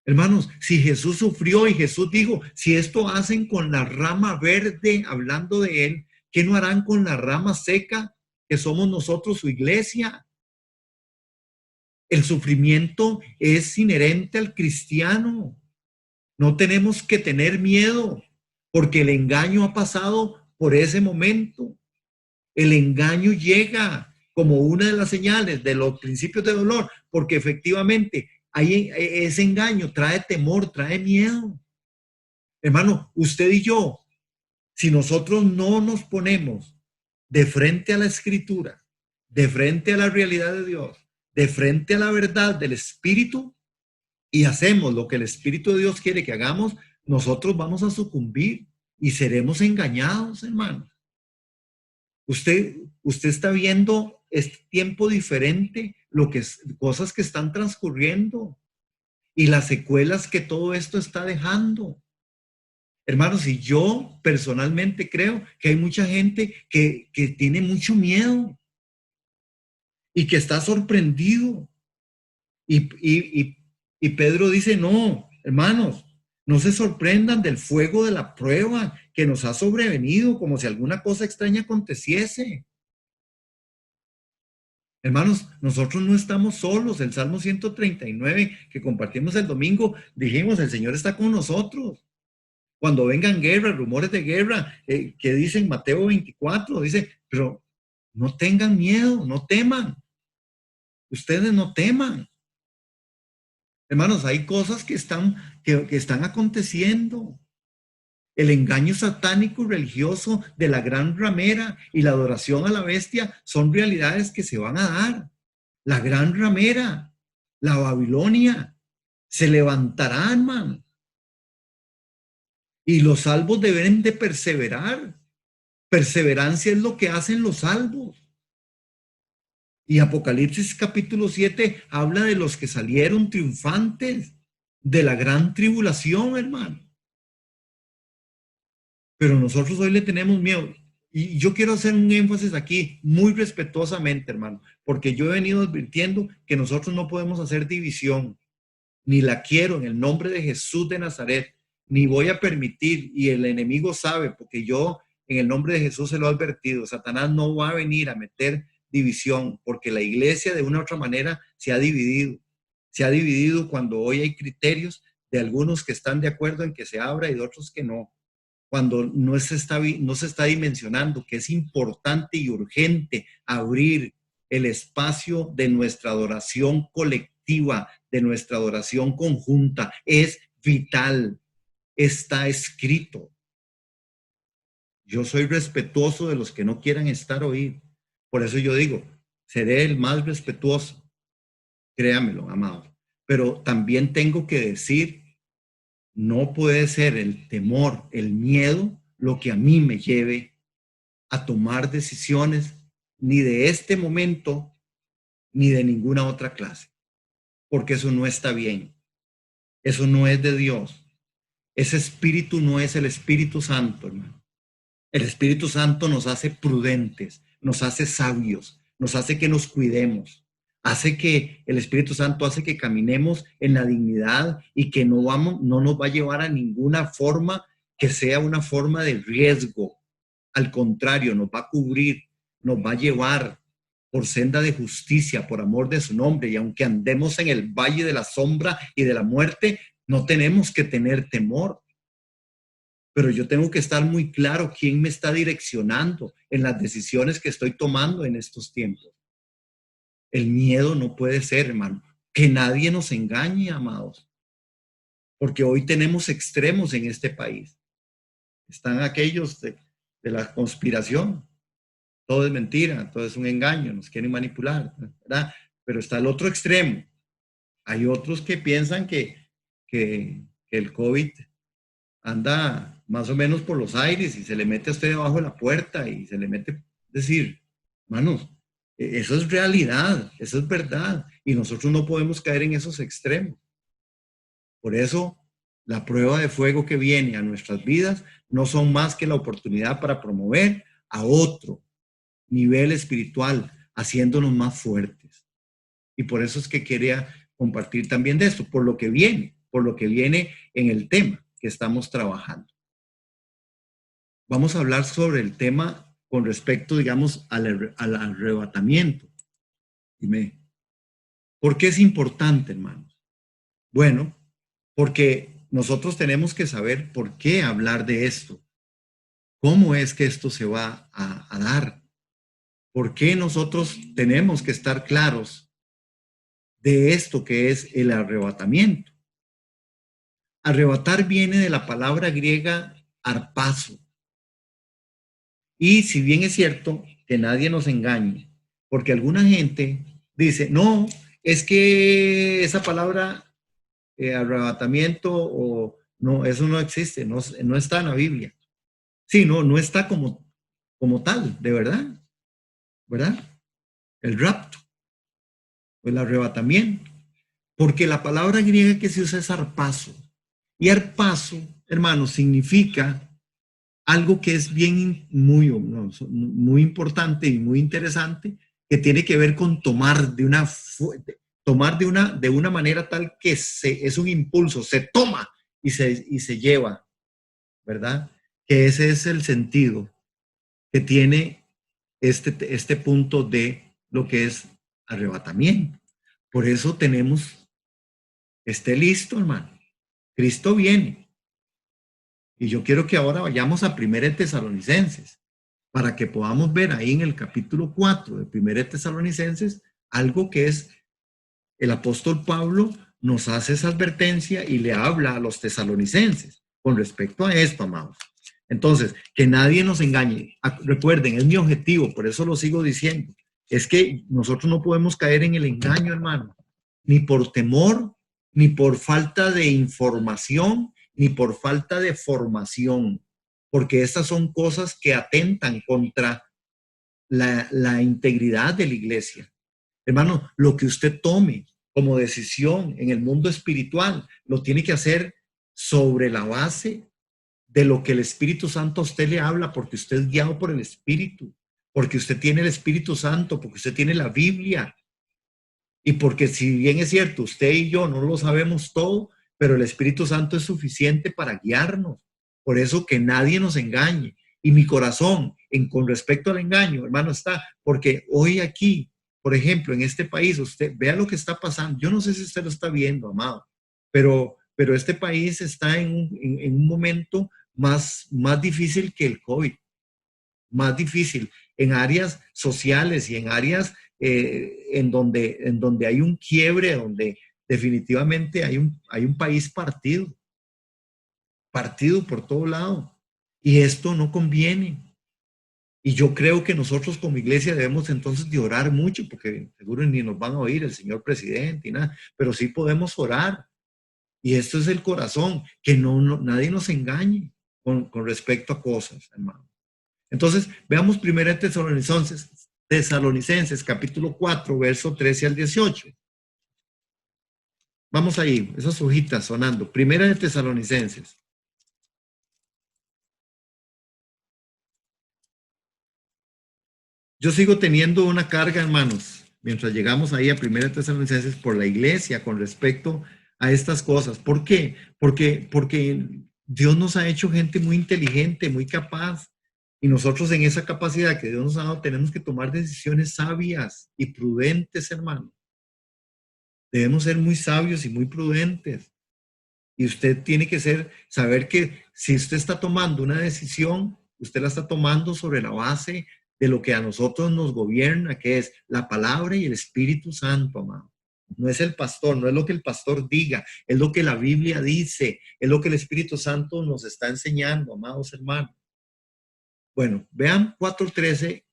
Hermanos, si Jesús sufrió y Jesús dijo, si esto hacen con la rama verde, hablando de él, ¿qué no harán con la rama seca que somos nosotros, su iglesia? El sufrimiento es inherente al cristiano. No tenemos que tener miedo porque el engaño ha pasado por ese momento. El engaño llega como una de las señales de los principios de dolor, porque efectivamente ese engaño trae temor, trae miedo. Hermano, usted y yo, si nosotros no nos ponemos de frente a la escritura, de frente a la realidad de Dios, de frente a la verdad del Espíritu, y hacemos lo que el Espíritu de Dios quiere que hagamos, nosotros vamos a sucumbir y seremos engañados, hermano. Usted está viendo este tiempo diferente, cosas que están transcurriendo y las secuelas que todo esto está dejando. Hermanos, y yo personalmente creo que hay mucha gente que tiene mucho miedo y que está sorprendido. Y Pedro dice, no, hermanos, no se sorprendan del fuego de la prueba que nos ha sobrevenido como si alguna cosa extraña aconteciese. Hermanos, nosotros no estamos solos. El Salmo 139 que compartimos el domingo, dijimos, el Señor está con nosotros. Cuando vengan guerras, rumores de guerra, que dicen Mateo 24, dice, pero no tengan miedo, no teman. Ustedes no teman. Hermanos, hay cosas que están aconteciendo. El engaño satánico y religioso de la gran ramera y la adoración a la bestia son realidades que se van a dar. La gran ramera, la Babilonia, se levantará, hermano. Y los salvos deben de perseverar. Perseverancia es lo que hacen los salvos. Y Apocalipsis capítulo 7 habla de los que salieron triunfantes de la gran tribulación, hermano. Pero nosotros hoy le tenemos miedo. Y yo quiero hacer un énfasis aquí muy respetuosamente, hermano, porque yo he venido advirtiendo que nosotros no podemos hacer división, ni la quiero en el nombre de Jesús de Nazaret, ni voy a permitir, y el enemigo sabe, porque yo en el nombre de Jesús se lo he advertido, Satanás no va a venir a meter división, porque la iglesia de una u otra manera se ha dividido. Se ha dividido cuando hoy hay criterios de algunos que están de acuerdo en que se abra y de otros que no. Cuando no se está dimensionando que es importante y urgente abrir el espacio de nuestra adoración colectiva, de nuestra adoración conjunta. Es vital, está escrito. Yo soy respetuoso de los que no quieran estar oír. Por eso yo digo, seré el más respetuoso, créamelo, amados. Pero también tengo que decir, no puede ser el temor, el miedo, lo que a mí me lleve a tomar decisiones ni de este momento, ni de ninguna otra clase. Porque eso no está bien. Eso no es de Dios. Ese espíritu no es el Espíritu Santo, hermano. El Espíritu Santo nos hace prudentes, nos hace sabios, nos hace que nos cuidemos. El Espíritu Santo hace que caminemos en la dignidad y que no nos va a llevar a ninguna forma que sea una forma de riesgo. Al contrario, nos va a cubrir, nos va a llevar por senda de justicia, por amor de su nombre. Y aunque andemos en el valle de la sombra y de la muerte, no tenemos que tener temor. Pero yo tengo que estar muy claro quién me está direccionando en las decisiones que estoy tomando en estos tiempos. El miedo no puede ser, hermano. Que nadie nos engañe, amados. Porque hoy tenemos extremos en este país. Están aquellos de la conspiración. Todo es mentira, todo es un engaño, nos quieren manipular, ¿verdad? Pero está el otro extremo. Hay otros que piensan que el COVID anda más o menos por los aires y se le mete a usted debajo de la puerta y se le mete, es decir, hermanos, eso es realidad, eso es verdad y nosotros no podemos caer en esos extremos. Por eso, la prueba de fuego que viene a nuestras vidas no son más que la oportunidad para promover a otro nivel espiritual, haciéndonos más fuertes. Y por eso es que quería compartir también de esto, por lo que viene en el tema que estamos trabajando. Vamos a hablar sobre el tema con respecto, digamos, al arrebatamiento. Dime, ¿por qué es importante, hermanos? Bueno, porque nosotros tenemos que saber por qué hablar de esto. ¿Cómo es que esto se va a dar? ¿Por qué nosotros tenemos que estar claros de esto que es el arrebatamiento? Arrebatar viene de la palabra griega arpazo. Y si bien es cierto que nadie nos engañe, porque alguna gente dice, no, es que esa palabra arrebatamiento o no, eso no existe, no está en la Biblia. Sí, no está como tal, de verdad, ¿verdad? El rapto, el arrebatamiento. Porque la palabra griega que se usa es arpazo. Y arpazo, hermanos, significa algo que es bien muy importante y muy interesante, que tiene que ver con tomar de una manera tal que es un impulso, se toma y se lleva, ¿verdad? Que ese es el sentido que tiene este punto de lo que es arrebatamiento. Por eso esté listo, hermano. Cristo viene. Y yo quiero que ahora vayamos a 1 Tesalonicenses, para que podamos ver ahí en el capítulo 4 de 1 Tesalonicenses algo que es el apóstol Pablo nos hace esa advertencia y le habla a los tesalonicenses con respecto a esto, amados. Entonces, que nadie nos engañe. Recuerden, es mi objetivo, por eso lo sigo diciendo. Es que nosotros no podemos caer en el engaño, hermano, ni por temor, ni por falta de información, ni por falta de formación, porque estas son cosas que atentan contra la integridad de la iglesia. Hermano, lo que usted tome como decisión en el mundo espiritual, lo tiene que hacer sobre la base de lo que el Espíritu Santo a usted le habla, porque usted es guiado por el Espíritu, porque usted tiene el Espíritu Santo, porque usted tiene la Biblia, y porque si bien es cierto, usted y yo no lo sabemos todo, pero el Espíritu Santo es suficiente para guiarnos. Por eso que nadie nos engañe. Y mi corazón, con respecto al engaño, hermano, está, porque hoy aquí, por ejemplo, en este país, usted vea lo que está pasando. Yo no sé si usted lo está viendo, amado, pero este país está en un momento más difícil que el COVID, más difícil en áreas sociales y en áreas en donde hay un quiebre, donde definitivamente hay un país partido por todo lado. Y esto no conviene. Y yo creo que nosotros como iglesia debemos entonces de orar mucho, porque seguro ni nos van a oír el señor presidente y nada, pero sí podemos orar. Y esto es el corazón, que nadie nos engañe con respecto a cosas, hermano. Entonces, veamos 1 Tesalonicenses, capítulo 4, verso 13 al 18. Vamos ahí, esas hojitas sonando. 1 Tesalonicenses. Yo sigo teniendo una carga, hermanos, mientras llegamos ahí a 1 Tesalonicenses por la iglesia con respecto a estas cosas. ¿Por qué? Porque Dios nos ha hecho gente muy inteligente, muy capaz. Y nosotros en esa capacidad que Dios nos ha dado tenemos que tomar decisiones sabias y prudentes, hermano. Debemos ser muy sabios y muy prudentes. Y usted tiene que saber que si usted está tomando una decisión, usted la está tomando sobre la base de lo que a nosotros nos gobierna, que es la palabra y el Espíritu Santo, amado. No es el pastor, no es lo que el pastor diga, es lo que la Biblia dice, es lo que el Espíritu Santo nos está enseñando, amados hermanos. Bueno, vean 4:13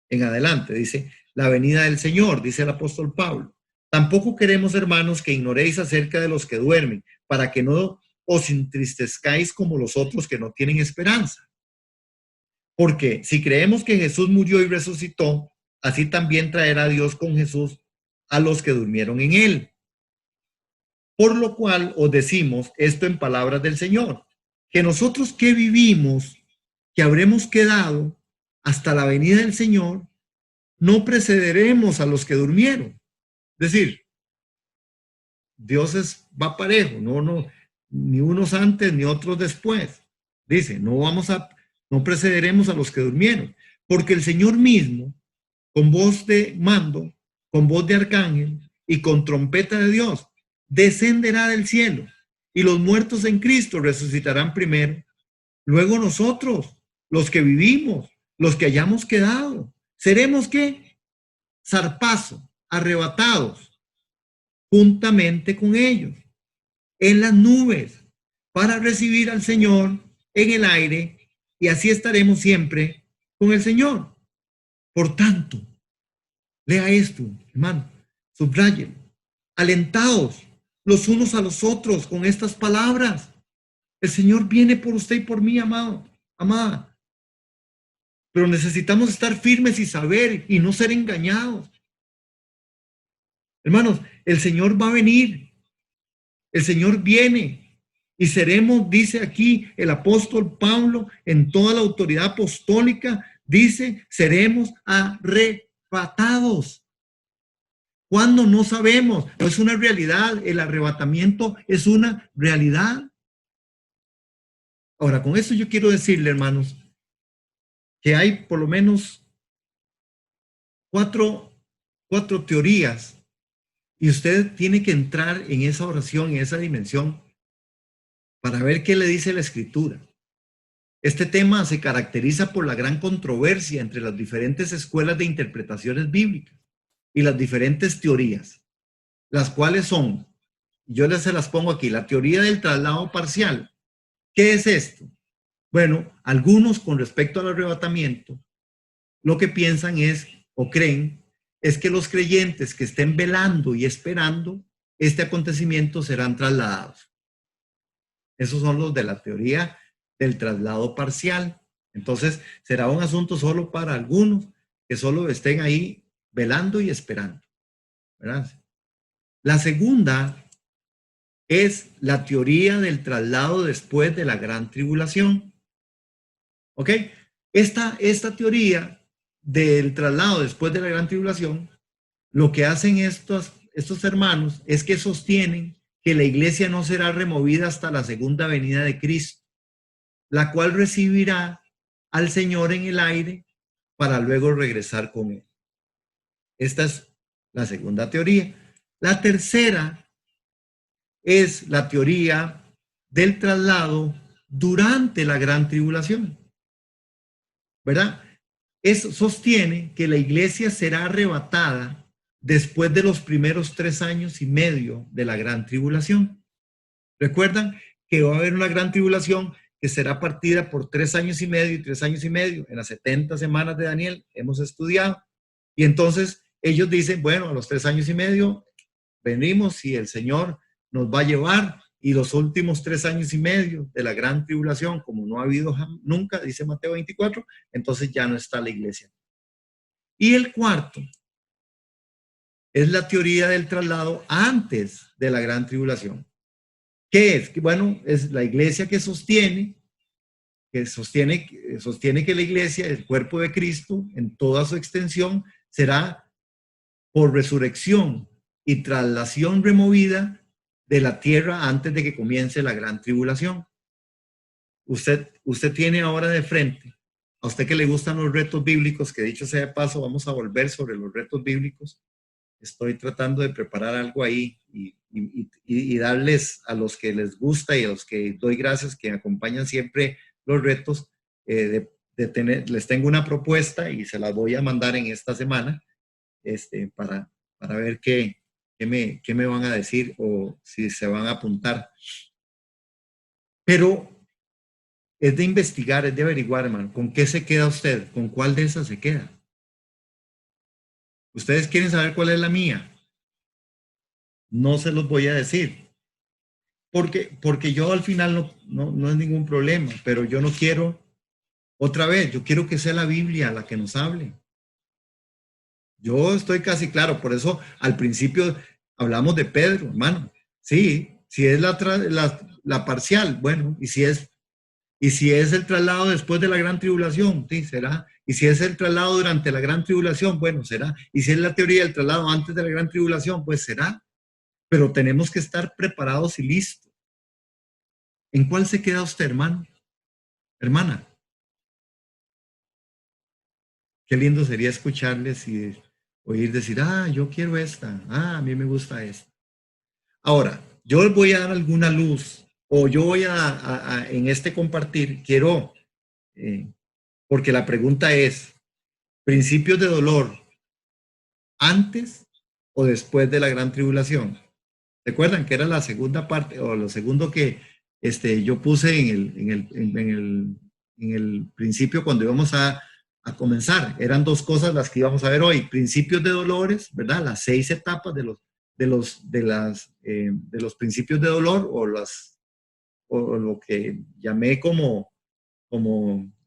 en adelante. Dice, la venida del Señor, dice el apóstol Pablo. Tampoco queremos, hermanos, que ignoréis acerca de los que duermen, para que no os entristezcáis como los otros que no tienen esperanza. Porque si creemos que Jesús murió y resucitó, así también traerá Dios con Jesús a los que durmieron en él. Por lo cual os decimos esto en palabras del Señor, que nosotros que vivimos, que habremos quedado hasta la venida del Señor, no precederemos a los que durmieron. Es decir, Dios va parejo, no, ni unos antes ni otros después. Dice, no precederemos a los que durmieron, porque el Señor mismo, con voz de mando, con voz de arcángel y con trompeta de Dios, descenderá del cielo, y los muertos en Cristo resucitarán primero. Luego nosotros, los que vivimos, los que hayamos quedado, seremos ¿qué? Zarpazo, arrebatados juntamente con ellos en las nubes para recibir al Señor en el aire, y así estaremos siempre con el Señor. Por tanto, lea esto, hermano, subráyelo. Alentaos los unos a los otros con estas palabras. El Señor viene por usted y por mí, amado, amada. Pero necesitamos estar firmes y saber y no ser engañados. Hermanos, el Señor va a venir. El Señor viene y seremos, dice aquí el apóstol Pablo, en toda la autoridad apostólica, dice, seremos arrebatados. ¿Cuándo? No sabemos, no es una realidad, el arrebatamiento es una realidad. Ahora, con eso yo quiero decirle, hermanos, que hay por lo menos cuatro teorías, y usted tiene que entrar en esa oración, en esa dimensión, para ver qué le dice la Escritura. Este tema se caracteriza por la gran controversia entre las diferentes escuelas de interpretaciones bíblicas y las diferentes teorías, las cuales son, yo se las pongo aquí, la teoría del traslado parcial. ¿Qué es esto? Bueno, algunos con respecto al arrebatamiento, lo que piensan es, o creen, es que los creyentes que estén velando y esperando este acontecimiento serán trasladados. Esos son los de la teoría del traslado parcial. Entonces, será un asunto solo para algunos que solo estén ahí velando y esperando, ¿verdad? La segunda es la teoría del traslado después de la gran tribulación. ¿Ok? Esta teoría del traslado después de la gran tribulación, lo que hacen estos hermanos es que sostienen que la iglesia no será removida hasta la segunda venida de Cristo, la cual recibirá al Señor en el aire para luego regresar con él. Esta es la segunda teoría. La tercera es la teoría del traslado durante la gran tribulación, ¿verdad? Eso sostiene que la iglesia será arrebatada después de los primeros 3 años y medio de la gran tribulación. Recuerdan que va a haber una gran tribulación que será partida por 3 años y medio y 3 años y medio. En las 70 semanas de Daniel hemos estudiado. Y entonces ellos dicen, bueno, a los 3 años y medio venimos y el Señor nos va a llevar, y los últimos 3 años y medio de la gran tribulación, como no ha habido nunca, dice Mateo 24, entonces ya no está la iglesia. Y el cuarto es la teoría del traslado antes de la gran tribulación. ¿Qué es? Bueno, es la iglesia que sostiene que la iglesia, el cuerpo de Cristo, en toda su extensión, será por resurrección y traslación removida de la tierra antes de que comience la gran tribulación. Usted tiene ahora de frente, a usted que le gustan los retos bíblicos, que dicho sea de paso, vamos a volver sobre los retos bíblicos. Estoy tratando de preparar algo ahí y darles a los que les gusta y a los que doy gracias, que acompañan siempre los retos, les tengo una propuesta y se las voy a mandar en esta semana, para ver qué me van a decir o si se van a apuntar. Pero es de investigar, es de averiguar, hermano. ¿Con qué se queda usted? ¿Con cuál de esas se queda? Ustedes quieren saber cuál es la mía. No se los voy a decir. Porque yo al final no es ningún problema, pero yo no quiero, otra vez, yo quiero que sea la Biblia la que nos hable. Yo estoy casi claro, por eso al principio hablamos de Pedro, hermano. Sí, si es la parcial, bueno, y si es el traslado después de la gran tribulación, sí, será. Y si es el traslado durante la gran tribulación, bueno, será. Y si es la teoría del traslado antes de la gran tribulación, pues será. Pero tenemos que estar preparados y listos. ¿En cuál se queda usted, hermano? Hermana. Qué lindo sería escucharles y oír decir, yo quiero esta, a mí me gusta esta. Ahora, yo les voy a dar alguna luz, o yo voy en este compartir, quiero, porque la pregunta es, ¿principios de dolor antes o después de la gran tribulación? ¿Recuerdan que era la segunda parte, o lo segundo que yo puse en el principio cuando íbamos a comenzar? Eran dos cosas las que íbamos a ver hoy: principios de dolores, ¿verdad? Las 6 etapas de los principios de dolor, o lo que llamé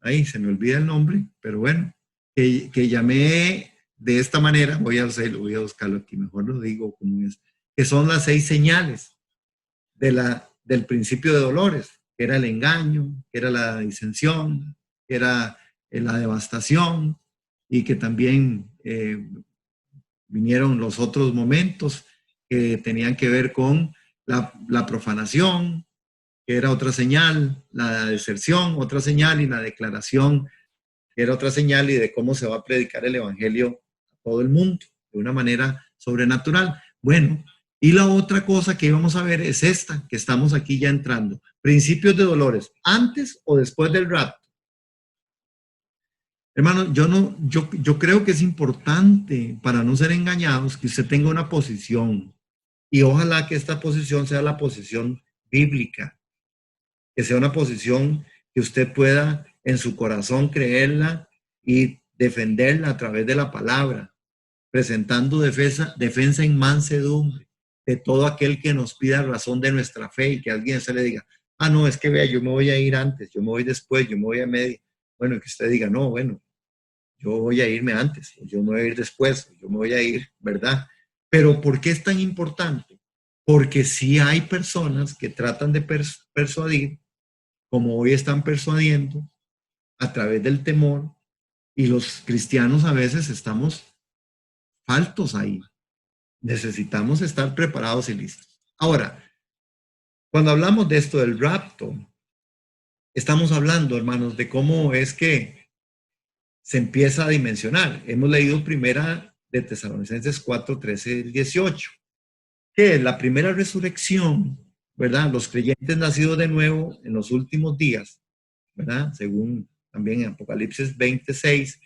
ahí se me olvida el nombre, pero bueno, que llamé de esta manera. Voy a buscarlo aquí, mejor lo digo como es, que son las 6 señales del principio de dolores, que era el engaño, que era la disensión, que era la devastación, y que también vinieron los otros momentos que tenían que ver con la profanación, que era otra señal, la deserción, otra señal, y la declaración, que era otra señal, y de cómo se va a predicar el evangelio a todo el mundo de una manera sobrenatural. Bueno, y la otra cosa que íbamos a ver es esta, que estamos aquí ya entrando: principios de dolores, antes o después del rapto. Hermano, yo creo que es importante, para no ser engañados, que usted tenga una posición, y ojalá que esta posición sea la posición bíblica, que sea una posición que usted pueda en su corazón creerla y defenderla a través de la palabra, presentando defensa en mansedumbre de todo aquel que nos pida razón de nuestra fe, y que alguien se le diga, no, es que vea, yo me voy a ir antes, yo me voy después, yo me voy a medio. Bueno, que usted diga, no, bueno, yo voy a irme antes, yo me voy a ir después, yo me voy a ir, ¿verdad? Pero ¿por qué es tan importante? Porque sí hay personas que tratan de persuadir, como hoy están persuadiendo, a través del temor, y los cristianos a veces estamos faltos ahí. Necesitamos estar preparados y listos. Ahora, cuando hablamos de esto del rapto, estamos hablando, hermanos, de cómo es que se empieza a dimensionar. Hemos leído primera de Tesalonicenses 4, 13 y 18, que es la primera resurrección, ¿verdad? Los creyentes nacidos de nuevo en los últimos días, ¿verdad? Según también en Apocalipsis 26,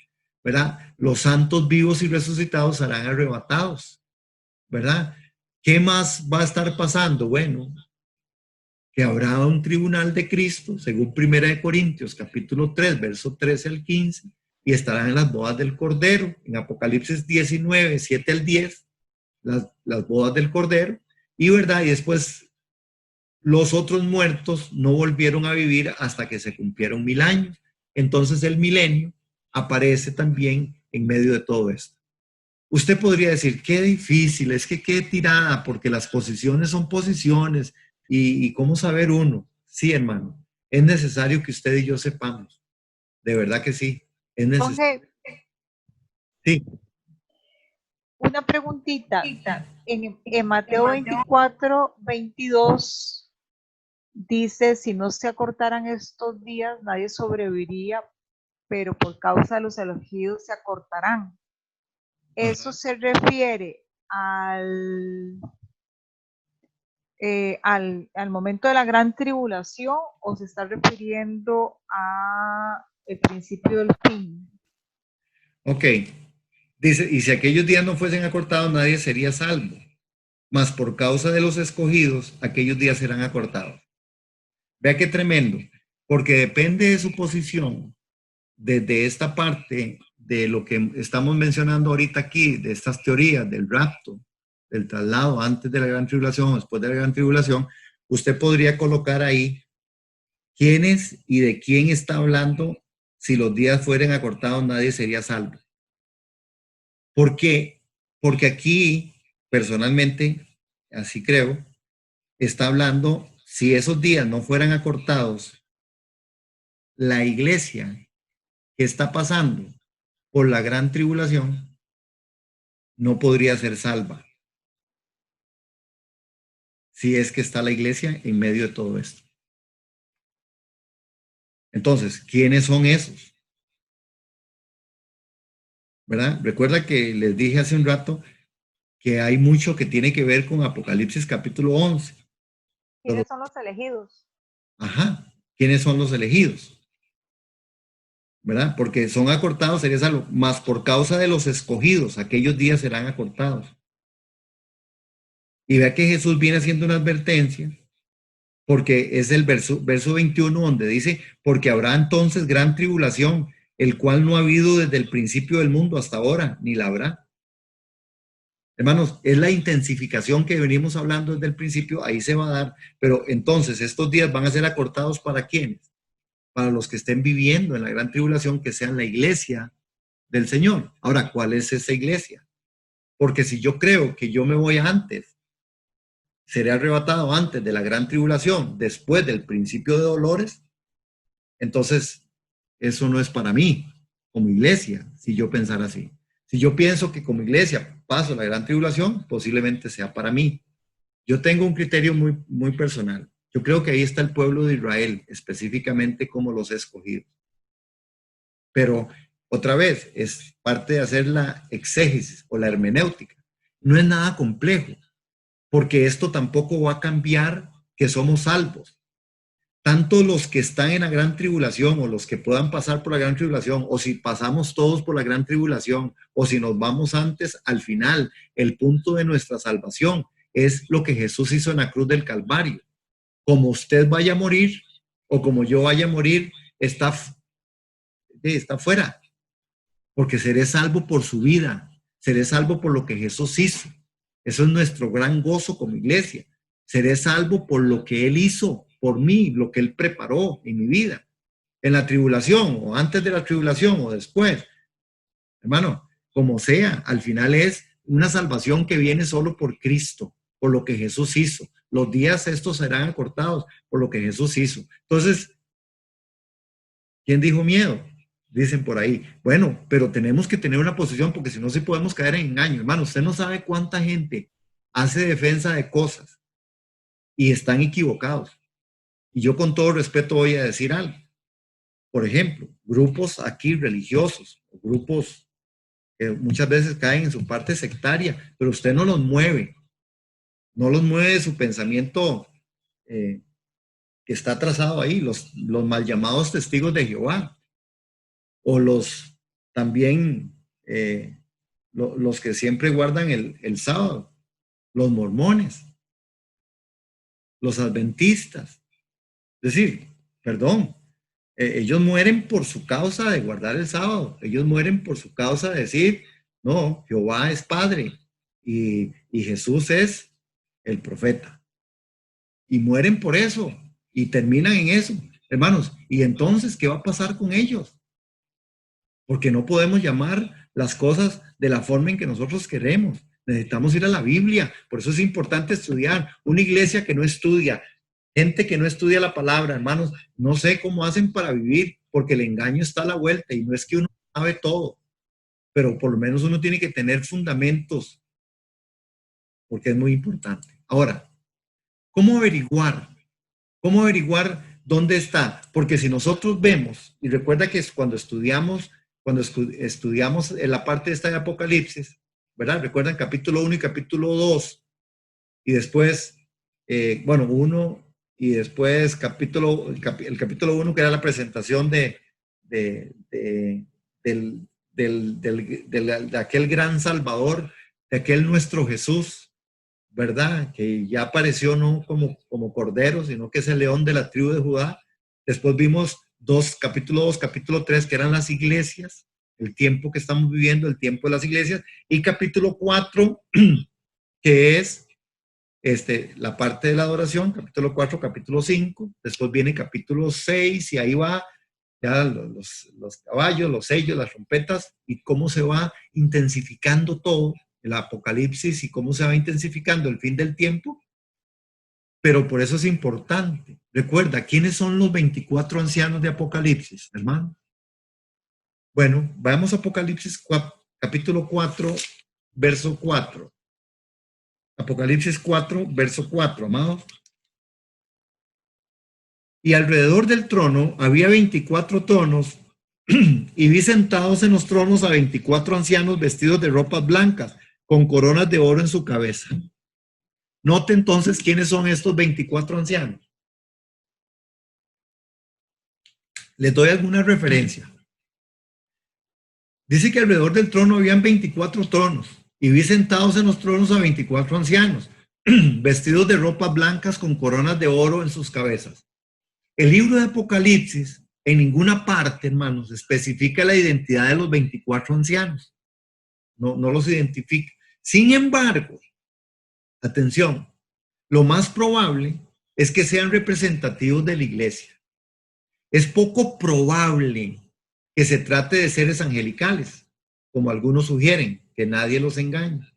¿verdad? Los santos vivos y resucitados serán arrebatados, ¿verdad? ¿Qué más va a estar pasando? Bueno, que habrá un tribunal de Cristo, según 1 Corintios, capítulo 3, verso 13 al 15, y estarán en las bodas del Cordero, en Apocalipsis 19, 7 al 10, las bodas del Cordero, y verdad, y después los otros muertos no volvieron a vivir hasta que se cumplieron 1000 años. Entonces el milenio aparece también en medio de todo esto. Usted podría decir, qué difícil, es que qué tirada, porque las posiciones son posiciones, y cómo saber uno. Sí, hermano, es necesario que usted y yo sepamos, de verdad que sí, es necesario. Sí. Una preguntita. En Mateo 24, 22 dice, si no se acortaran estos días, nadie sobreviviría, pero por causa de los elegidos se acortarán. ¿Eso se refiere al momento de la gran tribulación, o se está refiriendo a el principio del fin? Ok. Dice, y si aquellos días no fuesen acortados, nadie sería salvo. Mas por causa de los escogidos, aquellos días serán acortados. Vea qué tremendo. porque depende de su posición, desde esta parte de lo que estamos mencionando ahorita aquí, de estas teorías del rapto, del traslado antes de la gran tribulación o después de la gran tribulación, usted podría colocar ahí quiénes y de quién está hablando. Si los días fueran acortados, nadie sería salvo. ¿Por qué? Porque aquí, personalmente, así creo, está hablando, si esos días no fueran acortados, la iglesia que está pasando por la gran tribulación no podría ser salva, si es que está la iglesia en medio de todo esto. Entonces, ¿quiénes son esos? ¿Verdad? Recuerda que les dije hace un rato que hay mucho que tiene que ver con Apocalipsis capítulo 11. ¿Quiénes son los elegidos? Ajá, ¿quiénes son los elegidos? ¿Verdad? Porque son acortados, sería salvo, más por causa de los escogidos, aquellos días serán acortados. Y vea que Jesús viene haciendo una advertencia, porque es el verso 21 donde dice, porque habrá entonces gran tribulación, el cual no ha habido desde el principio del mundo hasta ahora, ni la habrá. Hermanos, es la intensificación que venimos hablando desde el principio, ahí se va a dar, pero entonces estos días van a ser acortados ¿para quiénes? Para los que estén viviendo en la gran tribulación, que sean la iglesia del Señor. Ahora, ¿cuál es esa iglesia? Porque si yo creo que yo me voy antes, seré arrebatado antes de la gran tribulación, después del principio de dolores, entonces eso no es para mí como iglesia, si yo pensara así. Si yo pienso que como iglesia paso la gran tribulación, posiblemente sea para mí. Yo tengo un criterio muy personal. Yo creo que ahí está el pueblo de Israel, específicamente como los escogidos. Pero otra vez, es parte de hacer la exégesis o la hermenéutica. No es nada complejo, porque esto tampoco va a cambiar que somos salvos. Tanto los que están en la gran tribulación o los que puedan pasar por la gran tribulación, o si pasamos todos por la gran tribulación, o si nos vamos antes, al final, el punto de nuestra salvación es lo que Jesús hizo en la cruz del Calvario. Como usted vaya a morir o como yo vaya a morir, está fuera, porque seré salvo por su vida, seré salvo por lo que Jesús hizo. Eso es nuestro gran gozo como iglesia. Seré salvo por lo que Él hizo por mí, lo que Él preparó en mi vida, en la tribulación o antes de la tribulación o después. Hermano, como sea, al final es una salvación que viene solo por Cristo, por lo que Jesús hizo. Los días estos serán acortados por lo que Jesús hizo. Entonces, ¿quién dijo miedo? Dicen por ahí. Bueno, pero tenemos que tener una posición porque si no, sí podemos caer en engaño. Hermano, usted no sabe cuánta gente hace defensa de cosas y están equivocados. Y yo con todo respeto voy a decir algo. Por ejemplo, grupos aquí religiosos, grupos que muchas veces caen en su parte sectaria, pero usted no los mueve. No los mueve su pensamiento que está trazado ahí, los mal llamados testigos de Jehová. O los también, los que siempre guardan el sábado, los mormones, los adventistas. Es decir, perdón, ellos mueren por su causa de guardar el sábado, ellos mueren por su causa de decir, no, Jehová es Padre y Jesús es el profeta. Y mueren por eso y terminan en eso, hermanos. Y entonces, ¿qué va a pasar con ellos? Porque no podemos llamar las cosas de la forma en que nosotros queremos. Necesitamos ir a la Biblia. Por eso es importante estudiar. Una iglesia que no estudia, gente que no estudia la palabra, hermanos, no sé cómo hacen para vivir, porque el engaño está a la vuelta y no es que uno sabe todo, pero por lo menos uno tiene que tener fundamentos, porque es muy importante. Ahora, ¿cómo averiguar? ¿Cómo averiguar dónde está? Porque si nosotros vemos, y recuerda que es cuando estudiamos en la parte esta de Apocalipsis, ¿verdad? Recuerdan capítulo 1 y capítulo 2, y después, 1 y después el capítulo 1 que era la presentación de aquel gran Salvador, de aquel nuestro Jesús, ¿verdad? Que ya apareció no como cordero, sino que es el león de la tribu de Judá. Después vimos capítulo 2, capítulo 3, que eran las iglesias, el tiempo que estamos viviendo, el tiempo de las iglesias, y capítulo 4, que es la parte de la adoración, capítulo 4, capítulo 5, después viene capítulo 6 y ahí va ya los caballos, los sellos, las trompetas y cómo se va intensificando todo, el apocalipsis y cómo se va intensificando el fin del tiempo. Pero por eso es importante. Recuerda, ¿quiénes son los 24 ancianos de Apocalipsis, hermano? Bueno, vamos a Apocalipsis 4, capítulo 4, verso 4. Apocalipsis 4, verso 4, amados. Y alrededor del trono había 24 tronos, y vi sentados en los tronos a 24 ancianos vestidos de ropas blancas, con coronas de oro en su cabeza. Note entonces quiénes son estos 24 ancianos. Les doy alguna referencia. Dice que alrededor del trono habían 24 tronos, y vi sentados en los tronos a 24 ancianos, vestidos de ropas blancas con coronas de oro en sus cabezas. El libro de Apocalipsis en ninguna parte, hermanos, especifica la identidad de los 24 ancianos. No los identifica. Sin embargo, atención, lo más probable es que sean representativos de la iglesia. Es poco probable que se trate de seres angelicales, como algunos sugieren, que nadie los engañe.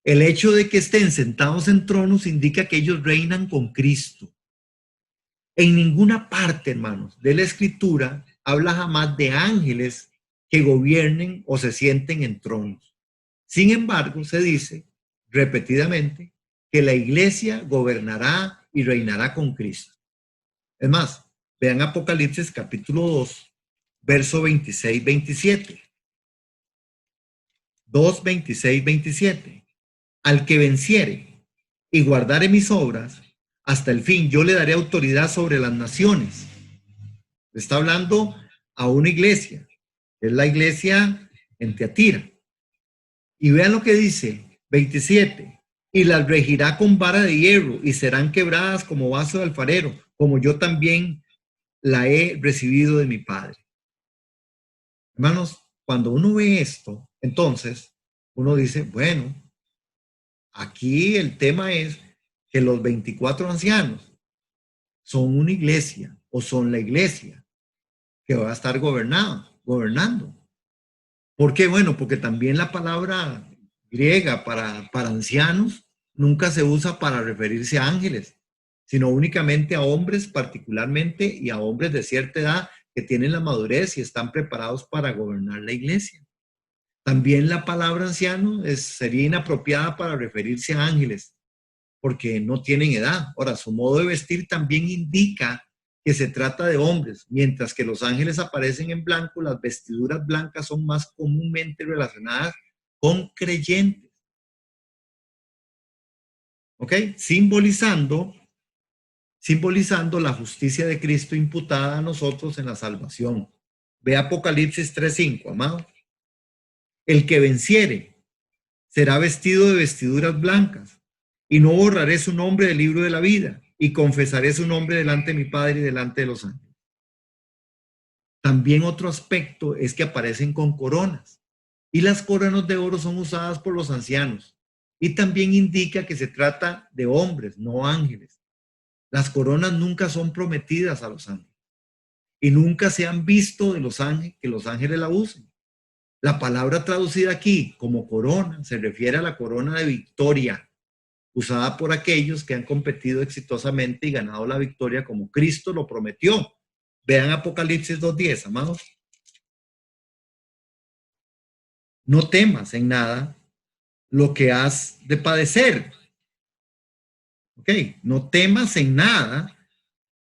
El hecho de que estén sentados en tronos indica que ellos reinan con Cristo. En ninguna parte, hermanos, de la Escritura habla jamás de ángeles que gobiernen o se sienten en tronos. Sin embargo, se dice repetidamente que la iglesia gobernará y reinará con Cristo. Es más, vean Apocalipsis capítulo 2, verso 26-27. 2, 26-27. Al que venciere y guardare mis obras, hasta el fin yo le daré autoridad sobre las naciones. Está hablando a una iglesia, es la iglesia en Tiatira. Y vean lo que dice, 27. Y las regirá con vara de hierro y serán quebradas como vaso de alfarero, como yo también la he recibido de mi Padre. Hermanos, cuando uno ve esto, entonces uno dice, bueno, aquí el tema es que los 24 ancianos son una iglesia o son la iglesia que va a estar gobernando. ¿Por qué? Bueno, porque también la palabra griega para ancianos nunca se usa para referirse a ángeles, sino únicamente a hombres particularmente y a hombres de cierta edad que tienen la madurez y están preparados para gobernar la iglesia. También la palabra anciano sería inapropiada para referirse a ángeles, porque no tienen edad. Ahora, su modo de vestir también indica que se trata de hombres, mientras que los ángeles aparecen en blanco, las vestiduras blancas son más comúnmente relacionadas con creyentes. ¿Ok? Simbolizando la justicia de Cristo imputada a nosotros en la salvación. Ve Apocalipsis 3:5, amado. El que venciere será vestido de vestiduras blancas, y no borraré su nombre del libro de la vida, y confesaré su nombre delante de mi Padre y delante de los ángeles. También otro aspecto es que aparecen con coronas, y las coronas de oro son usadas por los ancianos, y también indica que se trata de hombres, no ángeles. Las coronas nunca son prometidas a los ángeles, y nunca se han visto de los ángeles que los ángeles la usen. La palabra traducida aquí como corona se refiere a la corona de victoria, usada por aquellos que han competido exitosamente y ganado la victoria como Cristo lo prometió. Vean Apocalipsis 2:10, amados. No temas en nada lo que has de padecer. Ok, no temas en nada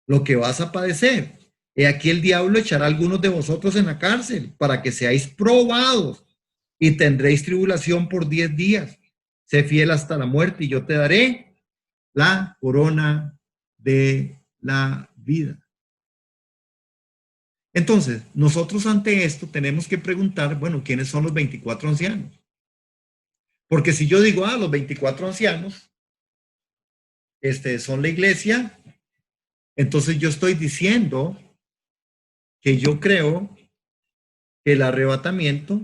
lo que vas a padecer. He aquí el diablo echará a algunos de vosotros en la cárcel para que seáis probados y tendréis tribulación por 10 días. Sé fiel hasta la muerte y yo te daré la corona de la vida. Entonces, nosotros ante esto tenemos que preguntar, bueno, ¿quiénes son los 24 ancianos? Porque si yo digo, los 24 ancianos son la iglesia, Entonces yo estoy diciendo que yo creo que el arrebatamiento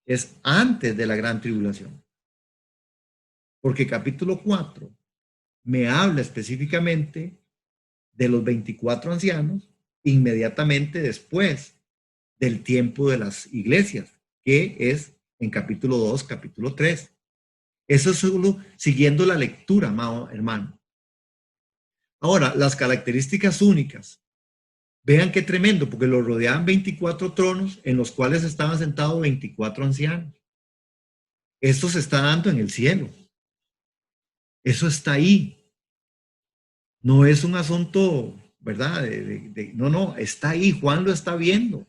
es antes de la gran tribulación. Porque capítulo 4 me habla específicamente de los 24 ancianos inmediatamente después del tiempo de las iglesias, que es en capítulo 2, capítulo 3. Eso es solo siguiendo la lectura, amado hermano. Ahora, las características únicas. Vean qué tremendo, porque lo rodeaban 24 tronos en los cuales estaban sentados 24 ancianos. Esto se está dando en el cielo. Eso está ahí. No es un asunto, ¿verdad? No, está ahí. Juan lo está viendo.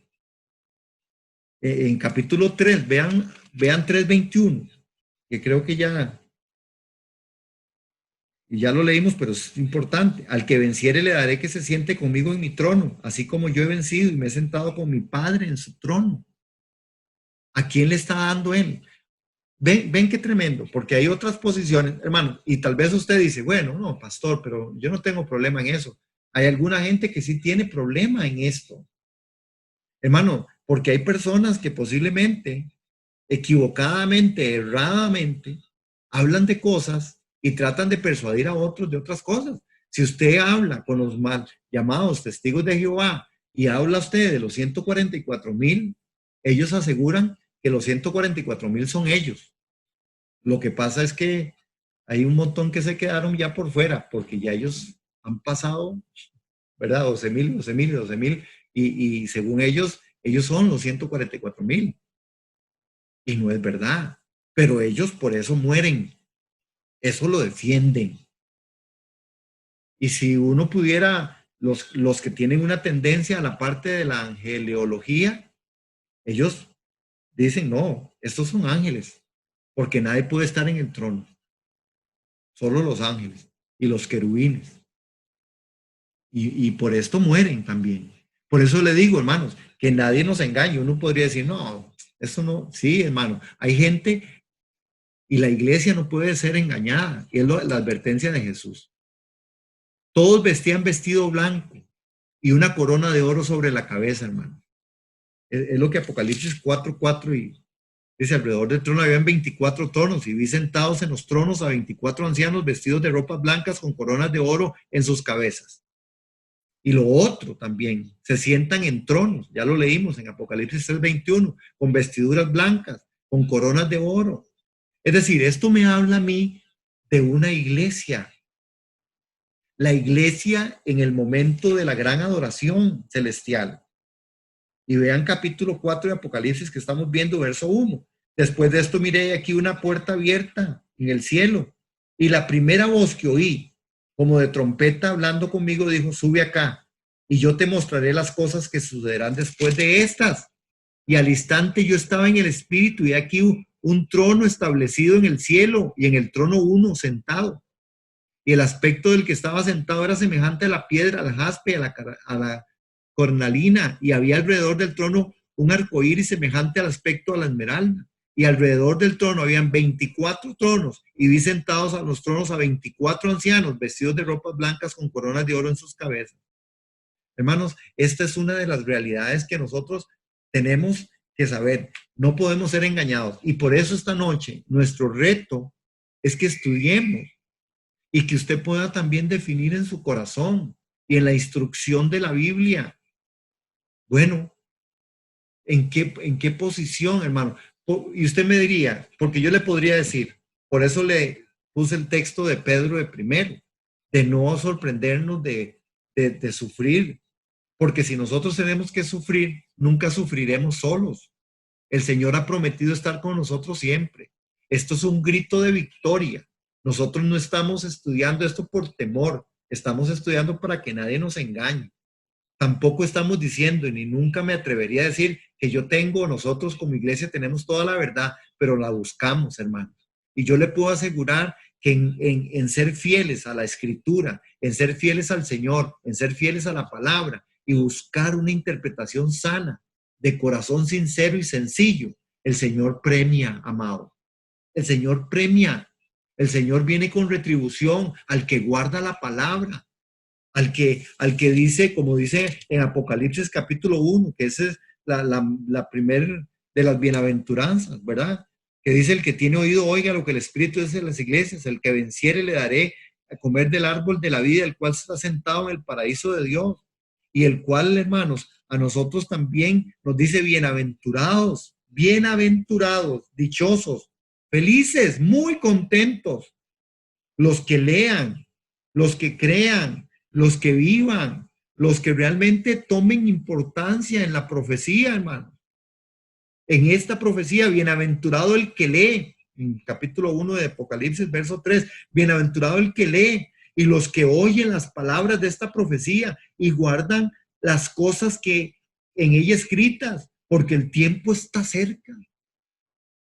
En capítulo 3, vean 3:21, que creo que ya lo leímos, pero es importante. Al que venciere le daré que se siente conmigo en mi trono, así como yo he vencido y me he sentado con mi Padre en su trono. ¿A quién le está dando él? Ven qué tremendo, porque hay otras posiciones, hermano, y tal vez usted dice, bueno, no, pastor, pero yo no tengo problema en eso. Hay alguna gente que sí tiene problema en esto, hermano, porque hay personas que posiblemente, equivocadamente, erradamente, hablan de cosas y tratan de persuadir a otros de otras cosas. Si usted habla con los mal llamados testigos de Jehová y habla usted de los 144,000, ellos aseguran que los 144,000 son ellos. Lo que pasa es que hay un montón que se quedaron ya por fuera, porque ya ellos han pasado, ¿verdad? 12,000, y según ellos son los 144,000. Y no es verdad. Pero ellos por eso mueren. Eso lo defienden. Y si uno pudiera, los que tienen una tendencia a la parte de la angeleología, ellos dicen, no, estos son ángeles, porque nadie puede estar en el trono. Solo los ángeles y los querubines. Y por esto mueren también. Por eso le digo, hermanos, que nadie nos engañe. Uno podría decir, no, eso no. Sí, hermano, hay gente y la iglesia no puede ser engañada. Y es la advertencia de Jesús. Todos vestían vestido blanco y una corona de oro sobre la cabeza, hermano. Es lo que Apocalipsis 4:4 y dice, alrededor del trono habían 24 tronos y vi sentados en los tronos a 24 ancianos vestidos de ropas blancas con coronas de oro en sus cabezas. Y lo otro también, se sientan en tronos, ya lo leímos en Apocalipsis 3:21, con vestiduras blancas, con coronas de oro. Es decir, esto me habla a mí de una iglesia. La iglesia en el momento de la gran adoración celestial. Y vean capítulo 4 de Apocalipsis que estamos viendo, verso 1. Después de esto miré aquí una puerta abierta en el cielo. Y la primera voz que oí, como de trompeta hablando conmigo, dijo, sube acá y yo te mostraré las cosas que sucederán después de estas. Y al instante yo estaba en el espíritu y aquí un trono establecido en el cielo y en el trono uno sentado. Y el aspecto del que estaba sentado era semejante a la piedra, al jaspe, a la cornalina, y había alrededor del trono un arcoíris semejante al aspecto a la esmeralda. Y alrededor del trono habían 24 tronos, y vi sentados a los tronos a 24 ancianos, vestidos de ropas blancas con coronas de oro en sus cabezas. Hermanos, esta es una de las realidades que nosotros tenemos que saber. No podemos ser engañados. Y por eso esta noche, nuestro reto es que estudiemos y que usted pueda también definir en su corazón y en la instrucción de la Biblia. Bueno, ¿en qué posición, hermano? Y usted me diría, porque yo le podría decir, por eso le puse el texto de Pedro de primero, de no sorprendernos de sufrir, porque si nosotros tenemos que sufrir, nunca sufriremos solos. El Señor ha prometido estar con nosotros siempre. Esto es un grito de victoria. Nosotros no estamos estudiando esto por temor, estamos estudiando para que nadie nos engañe. Tampoco estamos diciendo, y ni nunca me atrevería a decir que yo tengo, nosotros como iglesia tenemos toda la verdad, pero la buscamos, hermanos. Y yo le puedo asegurar que en ser fieles a la escritura, en ser fieles al Señor, en ser fieles a la palabra y buscar una interpretación sana, de corazón sincero y sencillo, el Señor premia, amado. El Señor premia. El Señor viene con retribución al que guarda la palabra. al que dice, como dice en Apocalipsis capítulo 1, que esa es la primera de las bienaventuranzas, ¿verdad? Que dice: el que tiene oído, oiga lo que el Espíritu dice en las iglesias, el que venciere le daré a comer del árbol de la vida, el cual está sentado en el paraíso de Dios, y el cual, hermanos, a nosotros también nos dice: bienaventurados, bienaventurados, dichosos, felices, muy contentos, los que lean, los que crean, los que vivan, los que realmente tomen importancia en la profecía, hermano. En esta profecía, bienaventurado el que lee, en capítulo 1 de Apocalipsis, verso 3, bienaventurado el que lee y los que oyen las palabras de esta profecía y guardan las cosas que en ella escritas, porque el tiempo está cerca.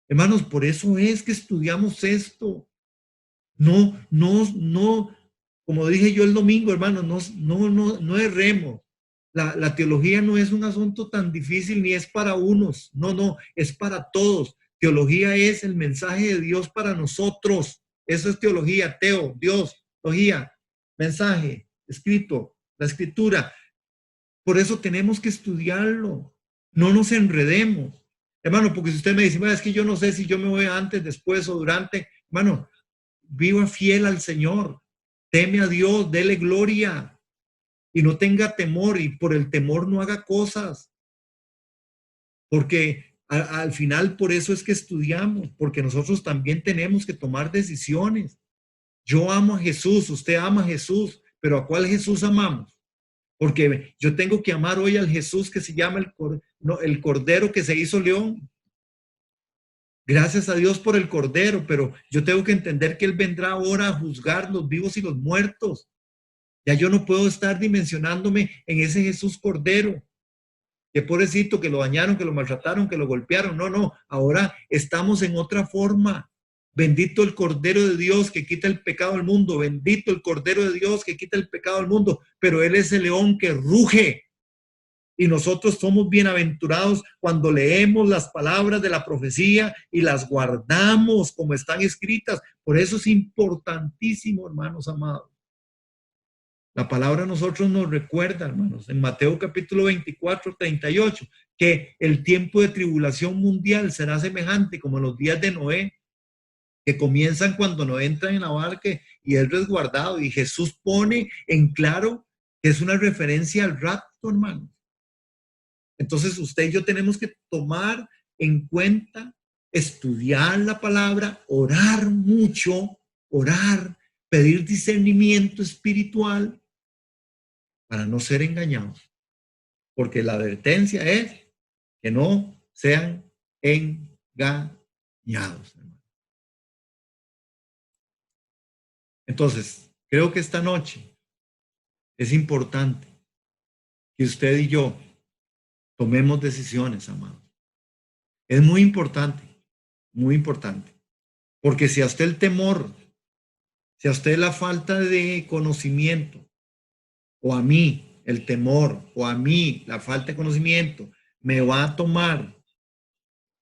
Hermanos, por eso es que estudiamos esto. No, como dije yo el domingo, hermano, no erremos. La teología no es un asunto tan difícil ni es para unos. No, es para todos. Teología es el mensaje de Dios para nosotros. Eso es teología, Dios, teología, mensaje, escrito, la escritura. Por eso tenemos que estudiarlo. No nos enredemos. Hermano, porque si usted me dice: es que yo no sé si yo me voy antes, después o durante, hermano, viva fiel al Señor, teme a Dios, dele gloria y no tenga temor, y por el temor no haga cosas, porque al final por eso es que estudiamos, porque nosotros también tenemos que tomar decisiones. Yo amo a Jesús, usted ama a Jesús, pero ¿a cuál Jesús amamos? Porque yo tengo que amar hoy al Jesús que se llama el Cordero que se hizo león. Gracias a Dios por el Cordero, pero yo tengo que entender que Él vendrá ahora a juzgar los vivos y los muertos. Ya yo no puedo estar dimensionándome en ese Jesús Cordero. Qué pobrecito, que lo dañaron, que lo maltrataron, que lo golpearon. No, ahora estamos en otra forma. Bendito el Cordero de Dios que quita el pecado del mundo. Bendito el Cordero de Dios que quita el pecado del mundo. Pero Él es el león que ruge. Y nosotros somos bienaventurados cuando leemos las palabras de la profecía y las guardamos como están escritas. Por eso es importantísimo, hermanos amados. La palabra a nosotros nos recuerda, hermanos, en Mateo capítulo 24, 38, que el tiempo de tribulación mundial será semejante como en los días de Noé, que comienzan cuando Noé entra en la barca y es resguardado. Y Jesús pone en claro que es una referencia al rapto, hermanos. Entonces usted y yo tenemos que tomar en cuenta, estudiar la palabra, orar mucho, pedir discernimiento espiritual para no ser engañados. Porque la advertencia es que no sean engañados. Entonces, creo que esta noche es importante que usted y yo tomemos decisiones, amados. Es muy importante, porque si a usted el temor, si a usted la falta de conocimiento, o a mí el temor, o a mí la falta de conocimiento, me va a tomar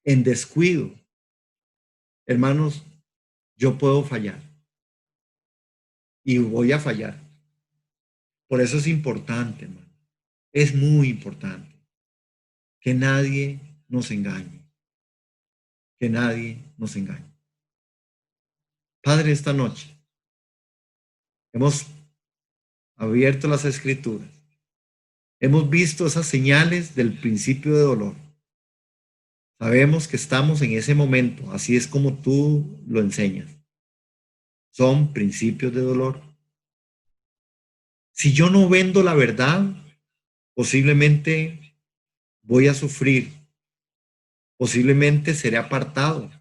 en descuido, hermanos, yo puedo fallar y voy a fallar. Por eso es importante, hermano. Es muy importante que nadie nos engañe. Que nadie nos engañe. Padre, esta noche hemos abierto las escrituras. Hemos visto esas señales del principio de dolor. Sabemos que estamos en ese momento, así es como tú lo enseñas. Son principios de dolor. Si yo no vendo la verdad, posiblemente voy a sufrir. Posiblemente seré apartado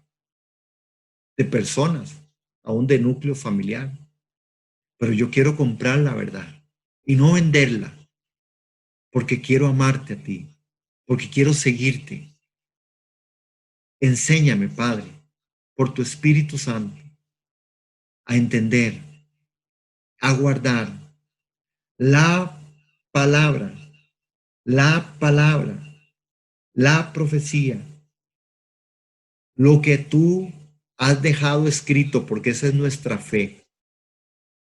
de personas, aún de núcleo familiar. Pero yo quiero comprar la verdad y no venderla, porque quiero amarte a ti, porque quiero seguirte. Enséñame, Padre, por tu Espíritu Santo, a entender, a guardar la palabra, la profecía, lo que tú has dejado escrito, porque esa es nuestra fe,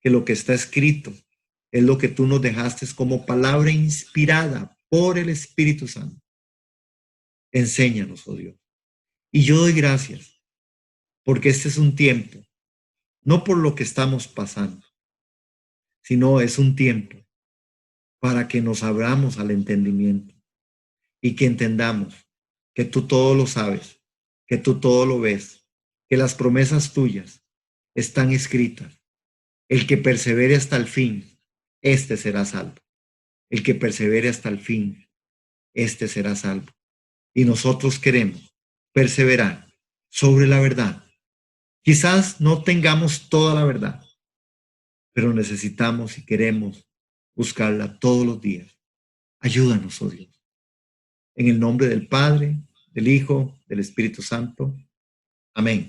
que lo que está escrito Es lo que tú nos dejaste como palabra inspirada por el Espíritu Santo. Enséñanos, oh Dios. Y yo doy gracias porque este es un tiempo, no por lo que estamos pasando, sino es un tiempo para que nos abramos al entendimiento y que entendamos que tú todo lo sabes, que tú todo lo ves, que las promesas tuyas están escritas. El que persevere hasta el fin, este será salvo. El que persevere hasta el fin, este será salvo. Y nosotros queremos perseverar sobre la verdad. Quizás no tengamos toda la verdad, pero necesitamos y queremos buscarla todos los días. Ayúdanos, oh Dios. En el nombre del Padre, del Hijo, del Espíritu Santo. Amén.